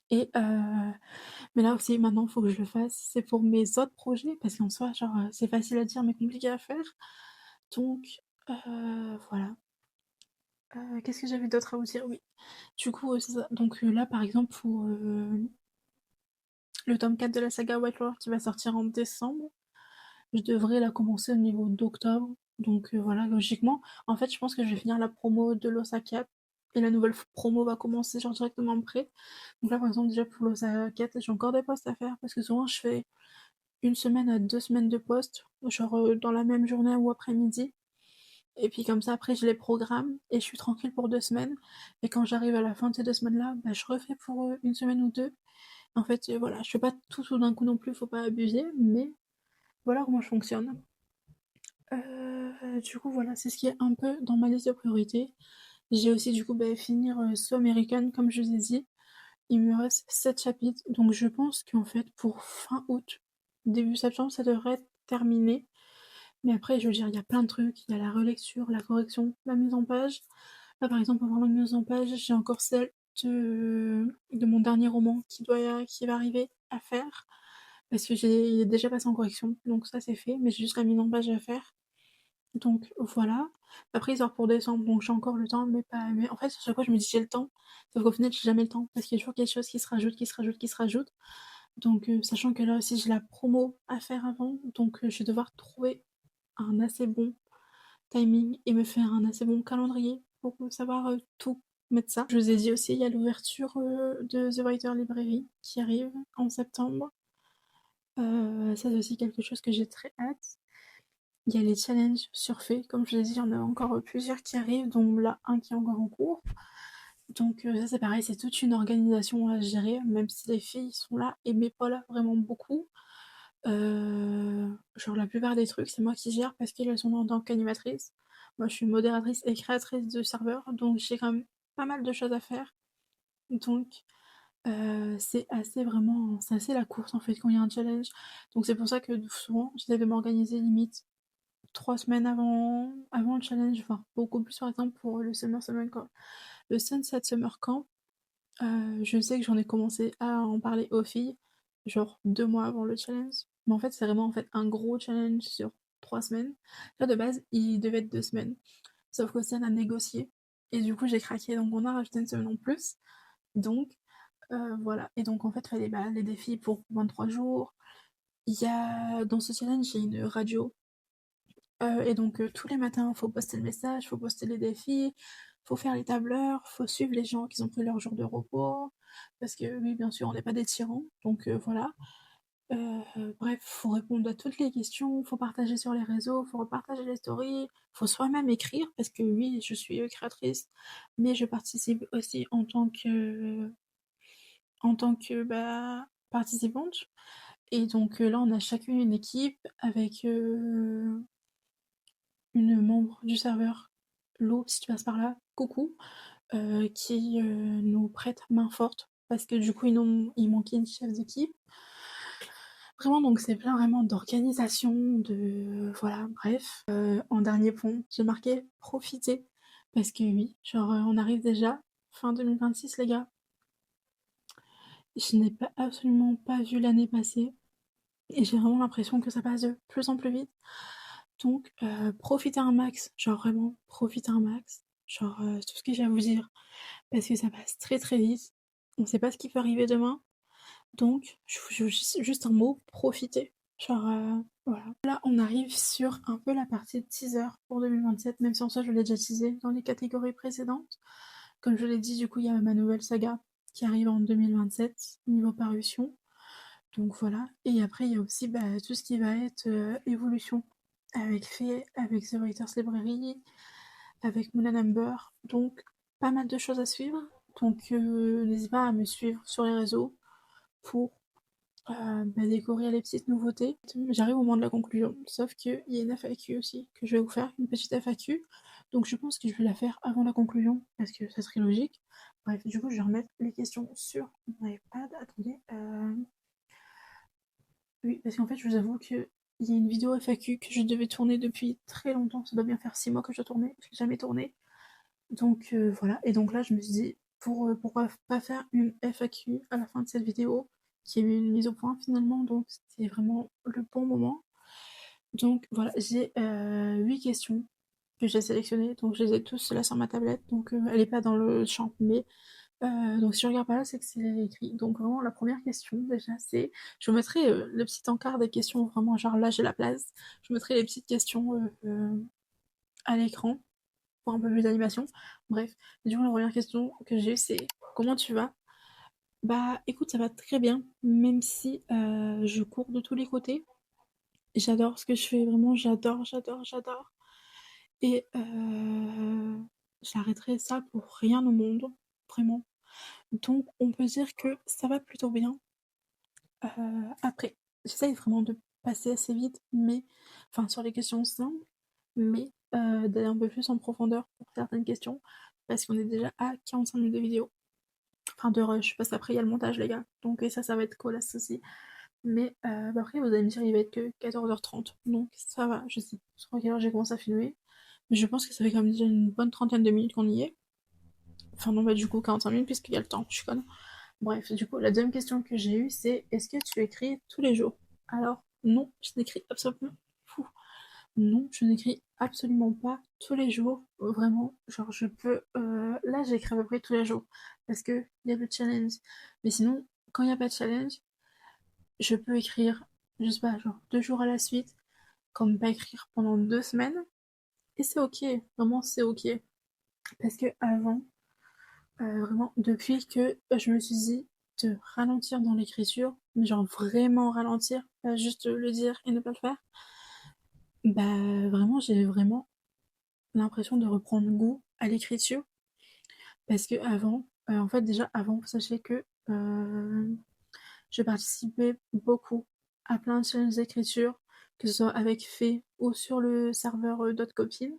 S1: et mais là aussi maintenant il faut que je le fasse, c'est pour mes autres projets parce qu'en soi genre, c'est facile à dire mais compliqué à faire donc voilà. Qu'est-ce que j'avais d'autre à vous dire? Oui, du coup, c'est ça. Donc là par exemple pour, le tome 4 de la saga White Lord qui va sortir en décembre. Je devrais la commencer au niveau d'octobre. Donc voilà, logiquement. En fait, je pense que je vais finir la promo de l'Osaka et la nouvelle promo va commencer genre directement après. Donc là, par exemple, déjà pour l'Osaka, j'ai encore des posts à faire parce que souvent je fais 1 semaine à 2 semaines de posts, genre dans la même journée ou après-midi. Et puis comme ça, après, je les programme et je suis tranquille pour 2 semaines. Et quand j'arrive à la fin de ces 2 semaines-là, bah, je refais pour 1 semaine ou 2. En fait, voilà, je fais pas tout d'un coup non plus, faut pas abuser, mais voilà comment je fonctionne. Du coup, voilà, c'est ce qui est un peu dans ma liste de priorités. J'ai aussi, du coup, bah, finir So American, comme je vous ai dit. Il me reste 7 chapitres, donc je pense qu'en fait, pour fin août, début septembre, ça devrait être terminé. Mais après, je veux dire, il y a plein de trucs. Il y a la relecture, la correction, la mise en page. Là, par exemple, en parlant de mise en page, j'ai encore celle de mon dernier roman qui va arriver à faire. Parce que il est déjà passé en correction, donc ça c'est fait, mais j'ai juste la mise en page à faire. Donc voilà. Après, il sort pour décembre, donc j'ai encore le temps, mais pas. Mais en fait, à chaque fois, je me dis j'ai le temps. Sauf qu'au final, j'ai jamais le temps. Parce qu'il y a toujours quelque chose qui se rajoute, qui se rajoute, qui se rajoute. Donc, sachant que là aussi, j'ai la promo à faire avant. Donc, je vais devoir trouver un assez bon timing et me faire un assez bon calendrier pour savoir tout mettre ça. Je vous ai dit aussi, il y a l'ouverture de The Writer Library qui arrive en septembre. Ça, c'est aussi quelque chose que j'ai très hâte. Il y a les challenges surfaits, comme je l'ai dit, il y en a encore plusieurs qui arrivent, dont là un qui est encore en cours. Donc ça c'est pareil, c'est toute une organisation à gérer, même si les filles sont là, et mais pas là vraiment beaucoup. Genre la plupart des trucs, c'est moi qui gère parce qu'elles sont en tant qu'animatrice. Moi je suis modératrice et créatrice de serveur, donc j'ai quand même pas mal de choses à faire. Donc c'est assez la course en fait quand il y a un challenge. Donc c'est pour ça que souvent j'essaie de m'organiser limite 3 semaines avant le challenge, enfin beaucoup plus par exemple pour le Summer Camp. Le Sunset Summer Camp, je sais que j'en ai commencé à en parler aux filles, genre 2 mois avant le challenge. Mais en fait, c'est vraiment en fait un gros challenge sur 3 semaines. Là, de base, il devait être 2 semaines. Sauf qu'Océane a négocié. Et du coup, j'ai craqué. Donc, on a rajouté une semaine en plus. Donc, voilà. Et donc, en fait, il fallait les défis pour 23 jours. Il y a, dans ce challenge, il y a une radio. Et donc, tous les matins, faut poster le message, faut poster les défis, faut faire les tableurs, faut suivre les gens qui ont pris leur jour de repos. Parce que, oui, bien sûr, on n'est pas des tyrans. Donc, voilà. Bref, faut répondre à toutes les questions, faut partager sur les réseaux, faut repartager les stories, faut soi-même écrire, parce que oui, je suis créatrice, mais je participe aussi en tant que participante. Et donc là, on a chacune une équipe avec une membre du serveur, Lo, si tu passes par là, coucou, qui nous prête main forte, parce que du coup, il manquait une chef d'équipe. Vraiment, donc c'est plein vraiment d'organisation, voilà, bref. En dernier point, j'ai marqué profiter, parce que oui, genre on arrive déjà fin 2026 les gars. Je n'ai pas absolument pas vu l'année passer, et j'ai vraiment l'impression que ça passe de plus en plus vite. Donc profitez un max, genre vraiment profitez un max. Genre c'est tout ce que j'ai à vous dire, parce que ça passe très très vite. On sait pas ce qui peut arriver demain. Donc, juste un mot, profiter. Genre, voilà. Là, on arrive sur un peu la partie de teaser pour 2027, même si en soi, je l'ai déjà teasé dans les catégories précédentes. Comme je l'ai dit, du coup, il y a ma nouvelle saga qui arrive en 2027, niveau parution. Donc voilà. Et après, il y a aussi tout ce qui va être évolution avec Fée, avec The Writer's Library, avec Moon and Amber. Donc, pas mal de choses à suivre. Donc, n'hésite pas à me suivre sur les réseaux pour découvrir les petites nouveautés. J'arrive au moment de la conclusion, sauf qu'il y a une FAQ aussi que je vais vous faire, une petite FAQ. Donc je pense que je vais la faire avant la conclusion, parce que ça serait logique. Bref, du coup, je vais remettre les questions sur mon iPad. Attendez. Oui, parce qu'en fait, je vous avoue que il y a une vidéo FAQ que je devais tourner depuis très longtemps. Ça doit bien faire 6 mois que je tournais. Je l'ai jamais tourné. Donc voilà. Et donc là, je me suis dit, pourquoi pas faire une FAQ à la fin de cette vidéo, qui est une mise au point finalement. Donc c'est vraiment le bon moment. Donc voilà, j'ai 8 questions que j'ai sélectionnées. Donc je les ai tous là sur ma tablette. Donc elle n'est pas dans le champ. Mais donc si je regarde pas là, c'est que c'est écrit. Donc vraiment, la première question déjà, c'est... Je vous mettrai le petit encart des questions. Vraiment, genre là, j'ai la place. Je vous mettrai les petites questions à l'écran pour un peu plus d'animation. Bref, du coup, la première question que j'ai eue, c'est comment tu vas? Bah écoute, ça va très bien, même si je cours de tous les côtés. J'adore ce que je fais, vraiment, j'adore, j'adore, j'adore. Et j'arrêterai ça pour rien au monde, vraiment. Donc on peut dire que ça va plutôt bien. Après, j'essaye vraiment de passer assez vite, mais enfin sur les questions simples, mais d'aller un peu plus en profondeur pour certaines questions, parce qu'on est déjà à 45 minutes de vidéo. Enfin de rush, parce qu'après il y a le montage les gars, donc et ça va être colasse aussi. Mais après vous allez me dire il va être que 14h30, donc ça va, je sais pas à quelle heure j'ai commencé à filmer, mais je pense que ça fait quand même déjà une bonne trentaine de minutes qu'on y est. Enfin non, bah du coup 45 minutes puisqu'il y a le temps, je suis conne. Bref, du coup la deuxième question que j'ai eue c'est est-ce que tu écris tous les jours? Alors non, je n'écris absolument... Fou. Non, je n'écris absolument pas tous les jours, vraiment. Genre, je peux. Là, j'écris à peu près tous les jours parce que il y a le challenge. Mais sinon, quand il n'y a pas de challenge, je peux écrire, je sais pas, genre 2 jours à la suite, comme pas écrire pendant 2 semaines. Et c'est ok, vraiment, c'est ok. Parce que avant, vraiment depuis que je me suis dit de ralentir dans l'écriture, mais genre vraiment ralentir, pas juste le dire et ne pas le faire, bah vraiment j'ai vraiment l'impression de reprendre goût à l'écriture. Parce que avant, en fait déjà avant, sachez que je participais beaucoup à plein de challenges d'écriture, que ce soit avec Faye ou sur le serveur d'autres copines.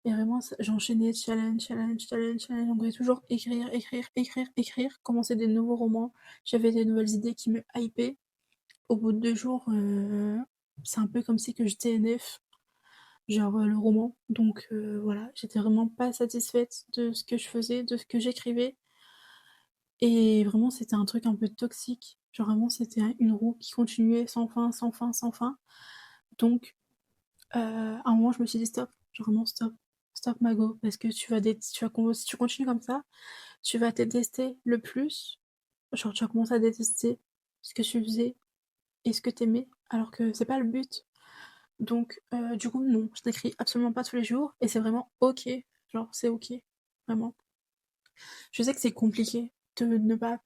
S1: Et vraiment, j'enchaînais challenge, challenge, challenge, challenge. On devait toujours écrire, écrire, écrire, écrire, commencer des nouveaux romans. J'avais des nouvelles idées qui me hypaient. Au bout de 2 jours, c'est un peu comme si que je TNF, genre le roman. Donc voilà, j'étais vraiment pas satisfaite de ce que je faisais, de ce que j'écrivais. Et vraiment, c'était un truc un peu toxique. Genre vraiment, c'était une roue qui continuait sans fin, sans fin, sans fin. Donc, à un moment, je me suis dit stop, genre vraiment stop, stop Mago, parce que si tu continues comme ça, tu vas te détester le plus. Genre, tu vas commencer à détester ce que tu faisais et ce que t'aimais, alors que c'est pas le but. Donc, du coup, non, je n'écris absolument pas tous les jours, et c'est vraiment ok. Genre, c'est ok, vraiment. Je sais que c'est compliqué de ne pas,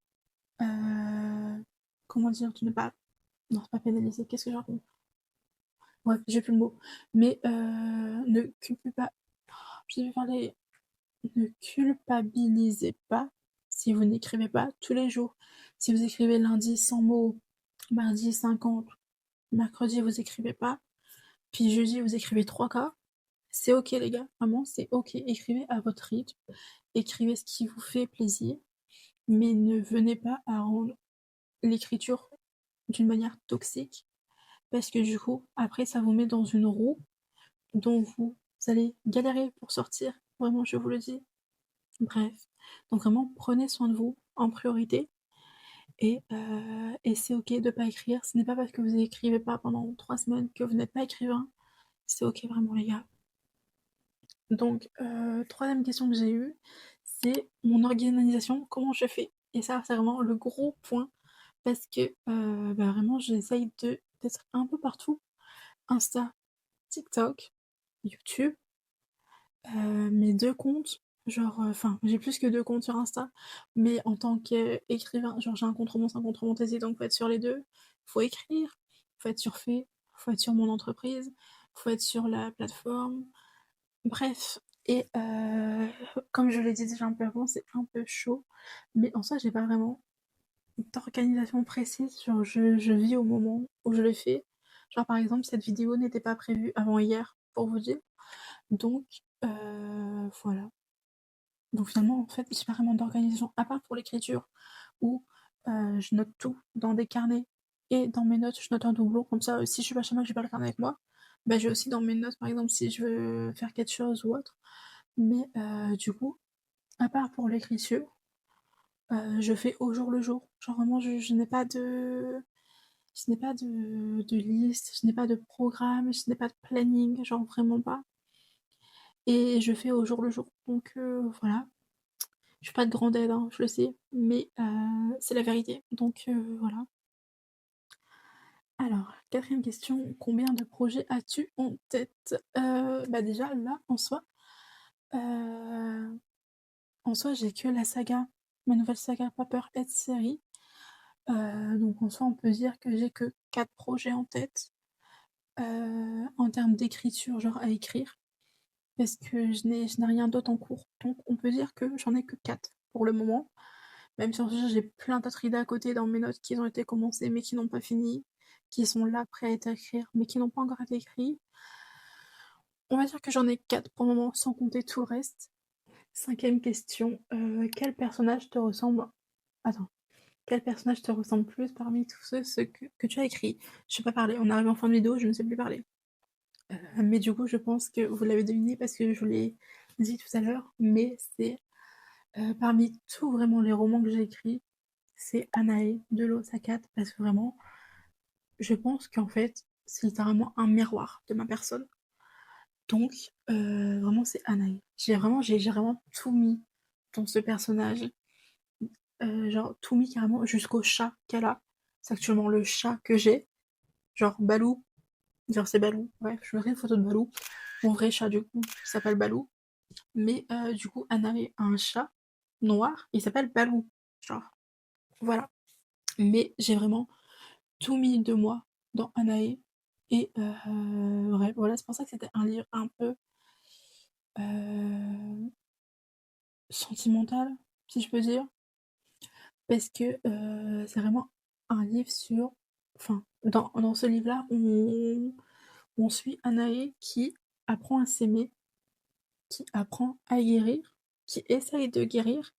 S1: comment dire, de ne pas, non, c'est pas pénaliser, qu'est-ce que je raconte? Bref, j'ai plus le mot. Mais ne culpez pas, je vais parler, ne culpabilisez pas si vous n'écrivez pas tous les jours. Si vous écrivez lundi 100 mots, mardi 50, mercredi vous écrivez pas, puis jeudi vous écrivez 3 cas, c'est ok les gars, vraiment c'est ok. Écrivez à votre rythme, écrivez ce qui vous fait plaisir, mais ne venez pas à rendre l'écriture d'une manière toxique, parce que du coup, après ça vous met dans une roue dont vous allez galérer pour sortir, vraiment je vous le dis. Bref, donc vraiment prenez soin de vous en priorité et c'est ok de pas écrire. Ce n'est pas parce que vous n'écrivez pas pendant 3 semaines que vous n'êtes pas écrivain. C'est ok vraiment les gars. Donc troisième question que j'ai eue, c'est mon organisation, comment je fais? Et ça c'est vraiment le gros point parce que bah, vraiment j'essaye d'être un peu partout. Insta, TikTok, YouTube, mes 2 comptes, genre, enfin, j'ai plus que 2 comptes sur Insta, mais en tant qu'écrivain, genre j'ai un compte romance, un compte fantasy, donc faut être sur les 2. Faut écrire, faut être sur Fait, faut être sur mon entreprise, faut être sur la plateforme. Bref, et comme je l'ai dit déjà un peu avant, c'est un peu chaud, mais en soi, j'ai pas vraiment d'organisation précise, genre je vis au moment où je le fais. Genre par exemple, cette vidéo n'était pas prévue avant hier, pour vous dire. Donc voilà. Donc finalement, en fait, j'ai pas vraiment d'organisation, à part pour l'écriture, où je note tout dans des carnets, et dans mes notes, je note un doublon, comme ça, si je suis pas chez moi, que j'ai pas le carnet avec moi, bah j'ai aussi dans mes notes, par exemple, si je veux faire quelque chose ou autre. Mais du coup, à part pour l'écriture, je fais au jour le jour. Genre vraiment, je n'ai pas de liste, je n'ai pas de programme, je n'ai pas de planning, genre vraiment pas. Et je fais au jour le jour. Donc voilà. Je suis pas de grande aide, hein, je le sais, mais c'est la vérité. Donc voilà. Alors, quatrième question, combien de projets as-tu en tête? Bah déjà là, euh, en soi, j'ai que la saga, ma nouvelle saga Paperhead série. Donc en soi, on peut dire que j'ai que 4 projets en tête en termes d'écriture, genre à écrire, parce que je n'ai rien d'autre en cours. Donc on peut dire que j'en ai que 4 pour le moment. Même si en vrai, j'ai plein d'autres idées à côté dans mes notes qui ont été commencées mais qui n'ont pas fini, qui sont là prêts à être écrits mais qui n'ont pas encore été écrits. On va dire que j'en ai 4 pour le moment, sans compter tout le reste. Cinquième question, quel personnage te ressemble? Attends, quel personnage te ressemble plus parmi tous ceux que tu as écrits? Je sais pas parler, on arrive en fin de vidéo, je ne sais plus parler. Mais du coup, je pense que vous l'avez deviné parce que je vous l'ai dit tout à l'heure, mais c'est parmi tous vraiment les romans que j'ai écrits, c'est Anae de l'Osakat parce que vraiment, je pense qu'en fait, c'est littéralement un miroir de ma personne. Donc, vraiment, c'est Anae. J'ai vraiment tout mis dans ce personnage. Genre, tout mis carrément jusqu'au chat qu'elle a. C'est actuellement le chat que j'ai. Genre, Balou. Genre, c'est Balou. Bref, je mettrai une photo de Balou. Mon vrai chat, du coup, qui s'appelle Balou. Mais du coup, Anae a un chat. noir, il s'appelle Balou, genre, voilà. Mais j'ai vraiment tout mis de moi dans Anaë et bref, voilà, c'est pour ça que c'était un livre un peu, heu, sentimental, si je peux dire, parce que, c'est vraiment un livre sur enfin, dans ce livre-là, on suit Anaë qui apprend à s'aimer, qui apprend à guérir, qui essaye de guérir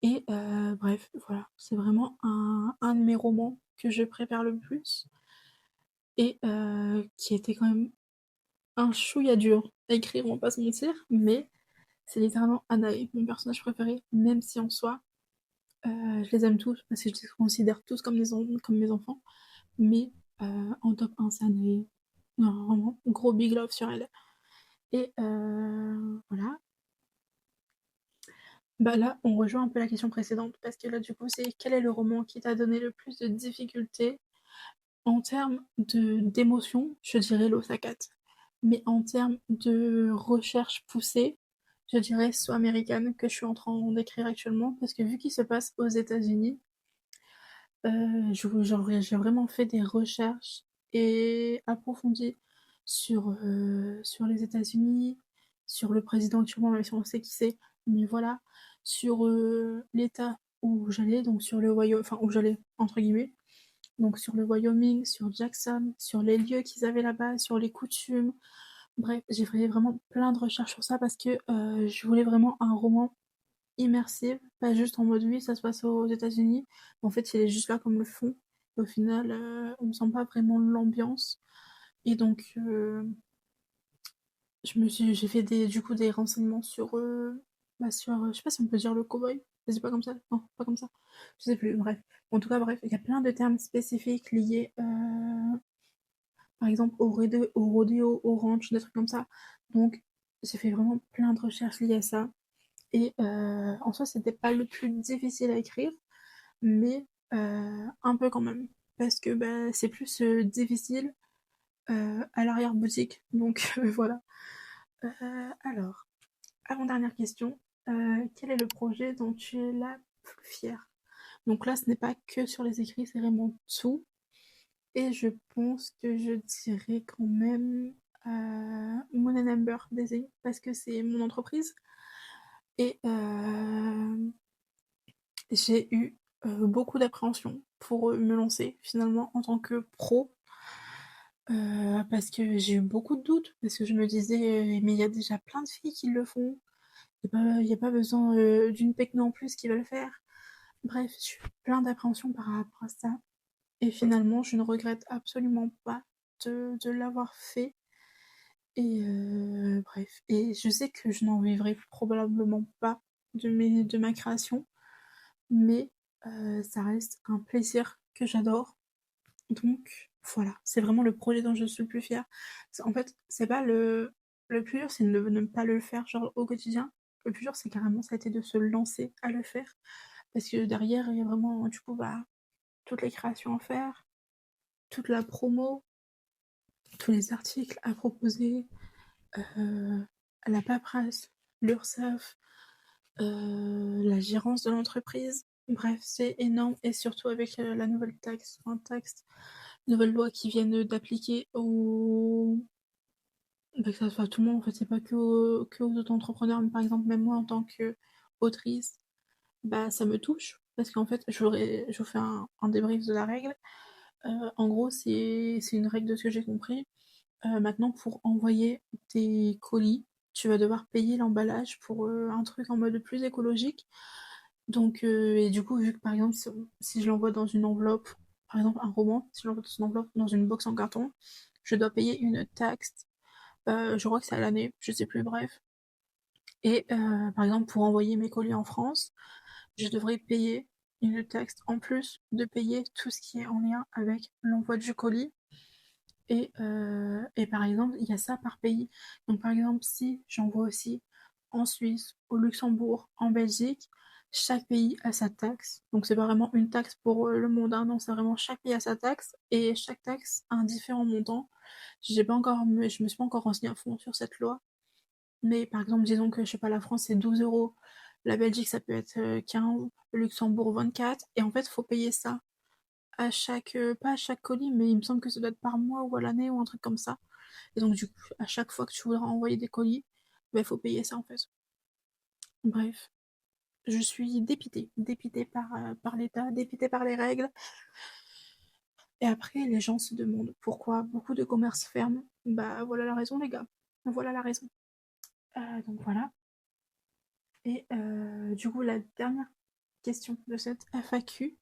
S1: et bref, voilà, c'est vraiment un de mes romans que je préfère le plus et qui était quand même un chouïa dur à écrire, on va pas se mentir, mais c'est littéralement Anaï, mon personnage préféré, même si en soi, je les aime tous, parce que je les considère tous comme, comme mes enfants, mais en top 1, c'est Anaï. Non, vraiment, gros big love sur elle. Et voilà. Bah là, on rejoint un peu la question précédente, parce que là, du coup, c'est quel est le roman qui t'a donné le plus de difficultés en termes d'émotion, je dirais l'Osakat. Mais en termes de recherche poussée, je dirais soit américaine que je suis en train d'écrire actuellement, parce que vu qu'il se passe aux États-Unis, j'ai vraiment fait des recherches et approfondies sur les États-Unis, sur le président actuellement, même si on sait qui c'est, mais voilà, sur l'État où j'allais, donc sur le Wyoming, enfin où j'allais, entre guillemets, donc sur le Wyoming, sur Jackson, sur les lieux qu'ils avaient là-bas, sur les coutumes. Bref, j'ai fait vraiment plein de recherches sur ça parce que je voulais vraiment un roman immersif, pas juste en mode oui, ça se passe aux États-Unis. En fait, il est juste là comme le fond. Et au final, on ne sent pas vraiment l'ambiance. Et donc, j'ai fait du coup des renseignements sur, je sais pas si on peut dire le cowboy. C'est pas comme ça? Non, pas comme ça. Je sais plus. Bref. En tout cas, bref, il y a plein de termes spécifiques liés par exemple au rodéo, au ranch, des trucs comme ça. Donc j'ai fait vraiment plein de recherches liées à ça. Et en soi, c'était pas le plus difficile à écrire, mais un peu quand même. Parce que bah, c'est plus difficile à l'arrière-boutique. Donc voilà. Alors, avant-dernière question. Quel est le projet dont tu es la plus fière? Donc là, ce n'est pas que sur les écrits, c'est vraiment tout. Et je pense que je dirais quand même Moon and Amber Design parce que c'est mon entreprise. Et j'ai eu beaucoup d'appréhension pour me lancer finalement en tant que pro. Parce que j'ai eu beaucoup de doutes, parce que je me disais, mais il y a déjà plein de filles qui le font, il y a pas besoin d'une techno en plus qui va le faire. Bref, j'ai eu plein d'appréhension par rapport à ça. Et finalement, je ne regrette absolument pas de l'avoir fait. Et bref, et je sais que je n'en vivrai probablement pas de ma création, mais ça reste un plaisir que j'adore. Donc voilà, c'est vraiment le projet dont je suis le plus fière. En fait, c'est pas le plus dur, c'est de ne pas le faire genre au quotidien. Le plus dur, c'est carrément ça a été de se lancer à le faire. Parce que derrière, il y a vraiment du coup bah, toutes les créations à faire, toute la promo, tous les articles à proposer, euh, la paperasse, l'URSSAF, la gérance de l'entreprise. Bref, c'est énorme et surtout avec la nouvelle nouvelle loi qui viennent d'appliquer bah, que ça soit à tout le monde, en fait, c'est pas que aux auto-entrepreneurs, mais par exemple, même moi en tant qu'autrice, bah ça me touche parce qu'en fait, je vous fais un débrief de la règle. En gros, c'est une règle de ce que j'ai compris. Maintenant, pour envoyer des colis, tu vas devoir payer l'emballage pour un truc en mode plus écologique. Donc, et du coup, vu que par exemple, si je l'envoie dans une enveloppe, par exemple un roman, si je l'envoie dans une enveloppe, dans une box en carton, je dois payer une taxe. Je crois que c'est à l'année, je sais plus, bref. Et par exemple, pour envoyer mes colis en France, je devrais payer une taxe en plus de payer tout ce qui est en lien avec l'envoi du colis. Et par exemple, il y a ça par pays. Donc par exemple, si j'envoie aussi en Suisse, au Luxembourg, en Belgique, chaque pays a sa taxe. Donc c'est pas vraiment une taxe pour le monde, hein, non, c'est vraiment chaque pays a sa taxe et chaque taxe a un différent montant. Je me suis pas encore renseignée à fond sur cette loi. Mais par exemple, disons que je sais pas, la France c'est 12 euros, La Belgique, ça peut être 15, le Luxembourg 24, et en fait, faut payer ça à chaque, pas à chaque colis, mais il me semble que ça doit être par mois ou à l'année ou un truc comme ça. Et donc, du coup, à chaque fois que tu voudras envoyer des colis, bah, il faut payer ça en fait. Bref, je suis dépitée, dépitée par l'État, dépitée par les règles. Et après, les gens se demandent pourquoi beaucoup de commerces ferment. Bah, voilà la raison, les gars. Voilà la raison. Donc voilà. Et du coup, la dernière question de cette FAQ,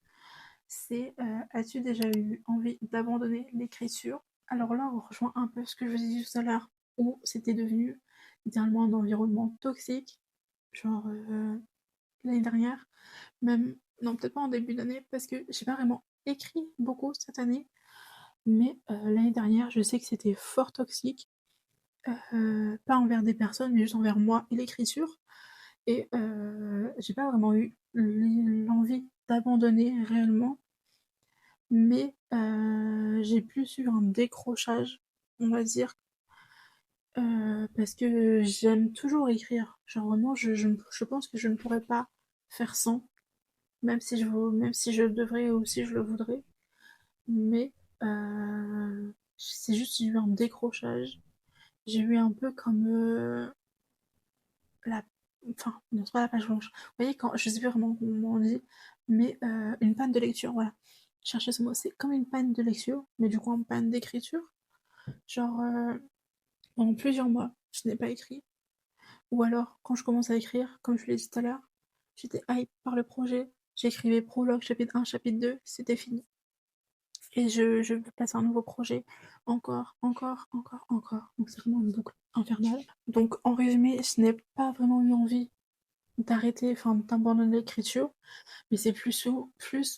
S1: c'est as-tu déjà eu envie d'abandonner l'écriture? Alors là, on rejoint un peu ce que je vous ai dit tout à l'heure, où c'était devenu littéralement un environnement toxique, genre l'année dernière, même, non, peut-être pas en début d'année, parce que j'ai pas vraiment écrit beaucoup cette année, mais l'année dernière, je sais que c'était fort toxique, pas envers des personnes, mais juste envers moi et l'écriture. Et j'ai pas vraiment eu l'envie d'abandonner réellement, mais j'ai plus eu un décrochage, on va dire, parce que j'aime toujours écrire. Genre vraiment, je pense que je ne pourrais pas faire sans, même si je devrais ou si je le voudrais. Mais c'est juste j'ai eu un décrochage. J'ai eu un peu comme la... Enfin, non, c'est pas la page blanche. Vous voyez, quand... Je sais plus vraiment comment on dit, mais une panne de lecture, voilà. Je cherchais ce mot. C'est comme une panne de lecture, mais du coup en panne d'écriture. Genre, pendant plusieurs mois, je n'ai pas écrit. Ou alors, quand je commence à écrire, comme je l'ai dit tout à l'heure, j'étais hype par le projet. J'écrivais prologue, chapitre 1, chapitre 2, c'était fini. Et je passe à un nouveau projet. Encore, encore, encore, encore. Donc c'est vraiment une boucle infernale. Donc en résumé, je n'ai pas vraiment eu envie d'arrêter, enfin d'abandonner l'écriture, mais c'est plus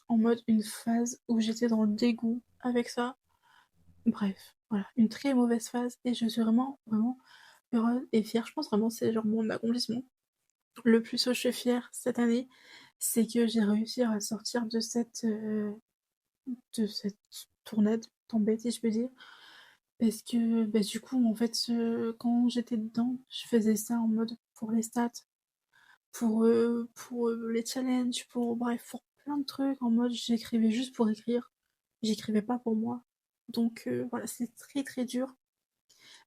S1: en mode une phase où j'étais dans le dégoût avec ça. Bref, voilà, une très mauvaise phase et je suis vraiment, vraiment heureuse et fière. Je pense vraiment que c'est genre mon accomplissement. Le plus je suis fière cette année, c'est que j'ai réussi à sortir de cette tournade, tombée si je peux dire. Parce que bah, du coup, en fait, quand j'étais dedans, je faisais ça en mode pour les stats, pour les challenges, pour bref, pour plein de trucs, en mode j'écrivais juste pour écrire, j'écrivais pas pour moi. Donc voilà, c'est très très dur,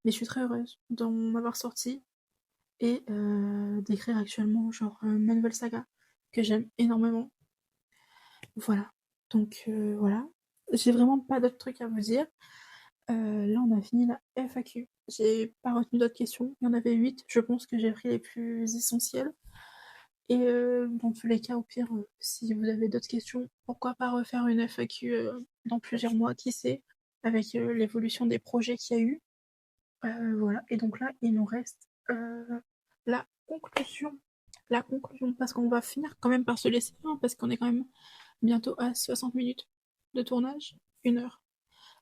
S1: mais je suis très heureuse d'en avoir sorti et d'écrire actuellement genre ma nouvelle saga que j'aime énormément. Voilà, donc voilà, j'ai vraiment pas d'autres trucs à vous dire. Là, on a fini la FAQ. J'ai pas retenu d'autres questions. Il y en avait 8. Je pense que j'ai pris les plus essentielles. Et dans tous les cas, au pire, si vous avez d'autres questions, pourquoi pas refaire une FAQ dans plusieurs mois, qui sait, avec l'évolution des projets qu'il y a eu. Voilà. Et donc là, il nous reste la conclusion. La conclusion, parce qu'on va finir quand même par se laisser, hein, parce qu'on est quand même bientôt à 60 minutes de tournage, 1 heure.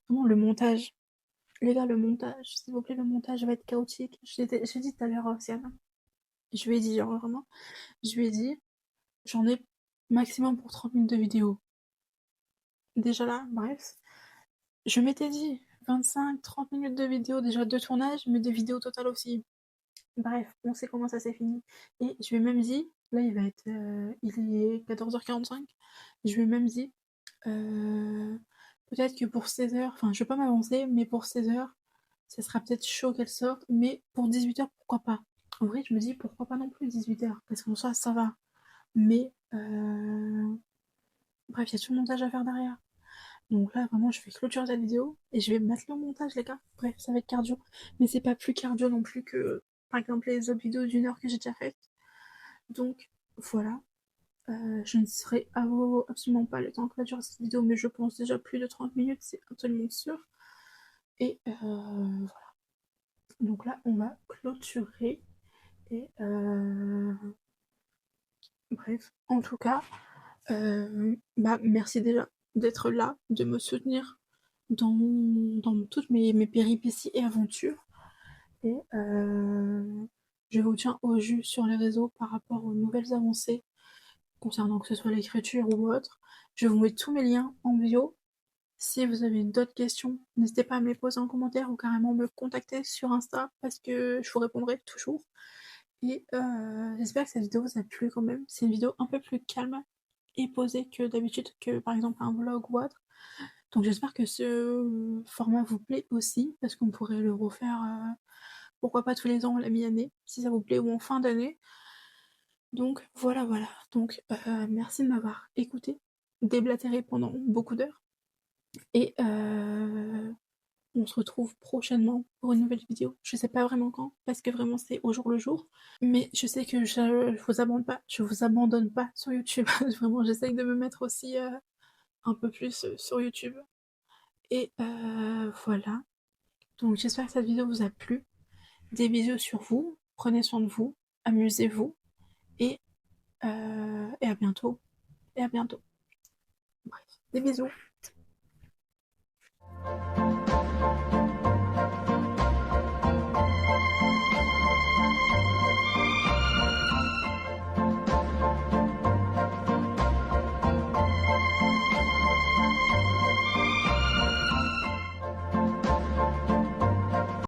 S1: Vraiment, le montage. Les gars, le montage, s'il vous plaît, le montage va être chaotique. J'ai dit tout à l'heure à Océane. Je lui ai dit, genre vraiment, je lui ai dit, j'en ai maximum pour 30 minutes de vidéo. Déjà là, bref. Je m'étais dit 25-30 minutes de vidéo déjà de tournage, mais de vidéo totale aussi. Bref, on sait comment ça s'est fini. Et je lui ai même dit, là il est 14h45, je lui ai même dit, euh, peut-être que pour 16h, enfin je vais pas m'avancer, mais pour 16h, ça sera peut-être chaud qu'elle sorte, mais pour 18h, pourquoi pas? En vrai, je me dis pourquoi pas non plus 18h, parce qu'en soi, ça va. Mais bref, il y a tout le montage à faire derrière. Donc là, vraiment, je vais clôturer la vidéo et je vais mettre le montage, les gars. Bref, ça va être cardio. Mais c'est pas plus cardio non plus que, par exemple, les autres vidéos d'1 heure que j'ai déjà faites. Donc, voilà. Je ne serai absolument pas le temps que va durer cette vidéo, mais je pense déjà plus de 30 minutes, c'est absolument sûr. Et voilà. Donc là, on va clôturer. Et bref, en tout cas, bah, merci déjà d'être là, de me soutenir dans toutes mes péripéties et aventures. Et je vous tiens au jus sur les réseaux par rapport aux nouvelles avancées concernant que ce soit l'écriture ou autre. Je vous mets tous mes liens en bio. Si vous avez d'autres questions, n'hésitez pas à me les poser en commentaire ou carrément me contacter sur Insta parce que je vous répondrai toujours. et j'espère que cette vidéo vous a plu quand même. C'est une vidéo un peu plus calme et posée que d'habitude, que par exemple un vlog ou autre. Donc j'espère que ce format vous plaît aussi, parce qu'on pourrait le refaire, pourquoi pas tous les ans, la mi-année, si ça vous plaît, ou en fin d'année. Donc voilà, voilà. Donc merci de m'avoir écouté, déblatéré pendant beaucoup d'heures. Et on se retrouve prochainement pour une nouvelle vidéo. Je sais pas vraiment quand, parce que vraiment c'est au jour le jour. Mais je sais que je vous abandonne pas, je vous abandonne pas sur YouTube. Vraiment, j'essaye de me mettre aussi un peu plus sur YouTube. Et voilà. Donc j'espère que cette vidéo vous a plu. Des bisous sur vous, prenez soin de vous, amusez-vous et à bientôt. Et à bientôt. Bref, des bisous.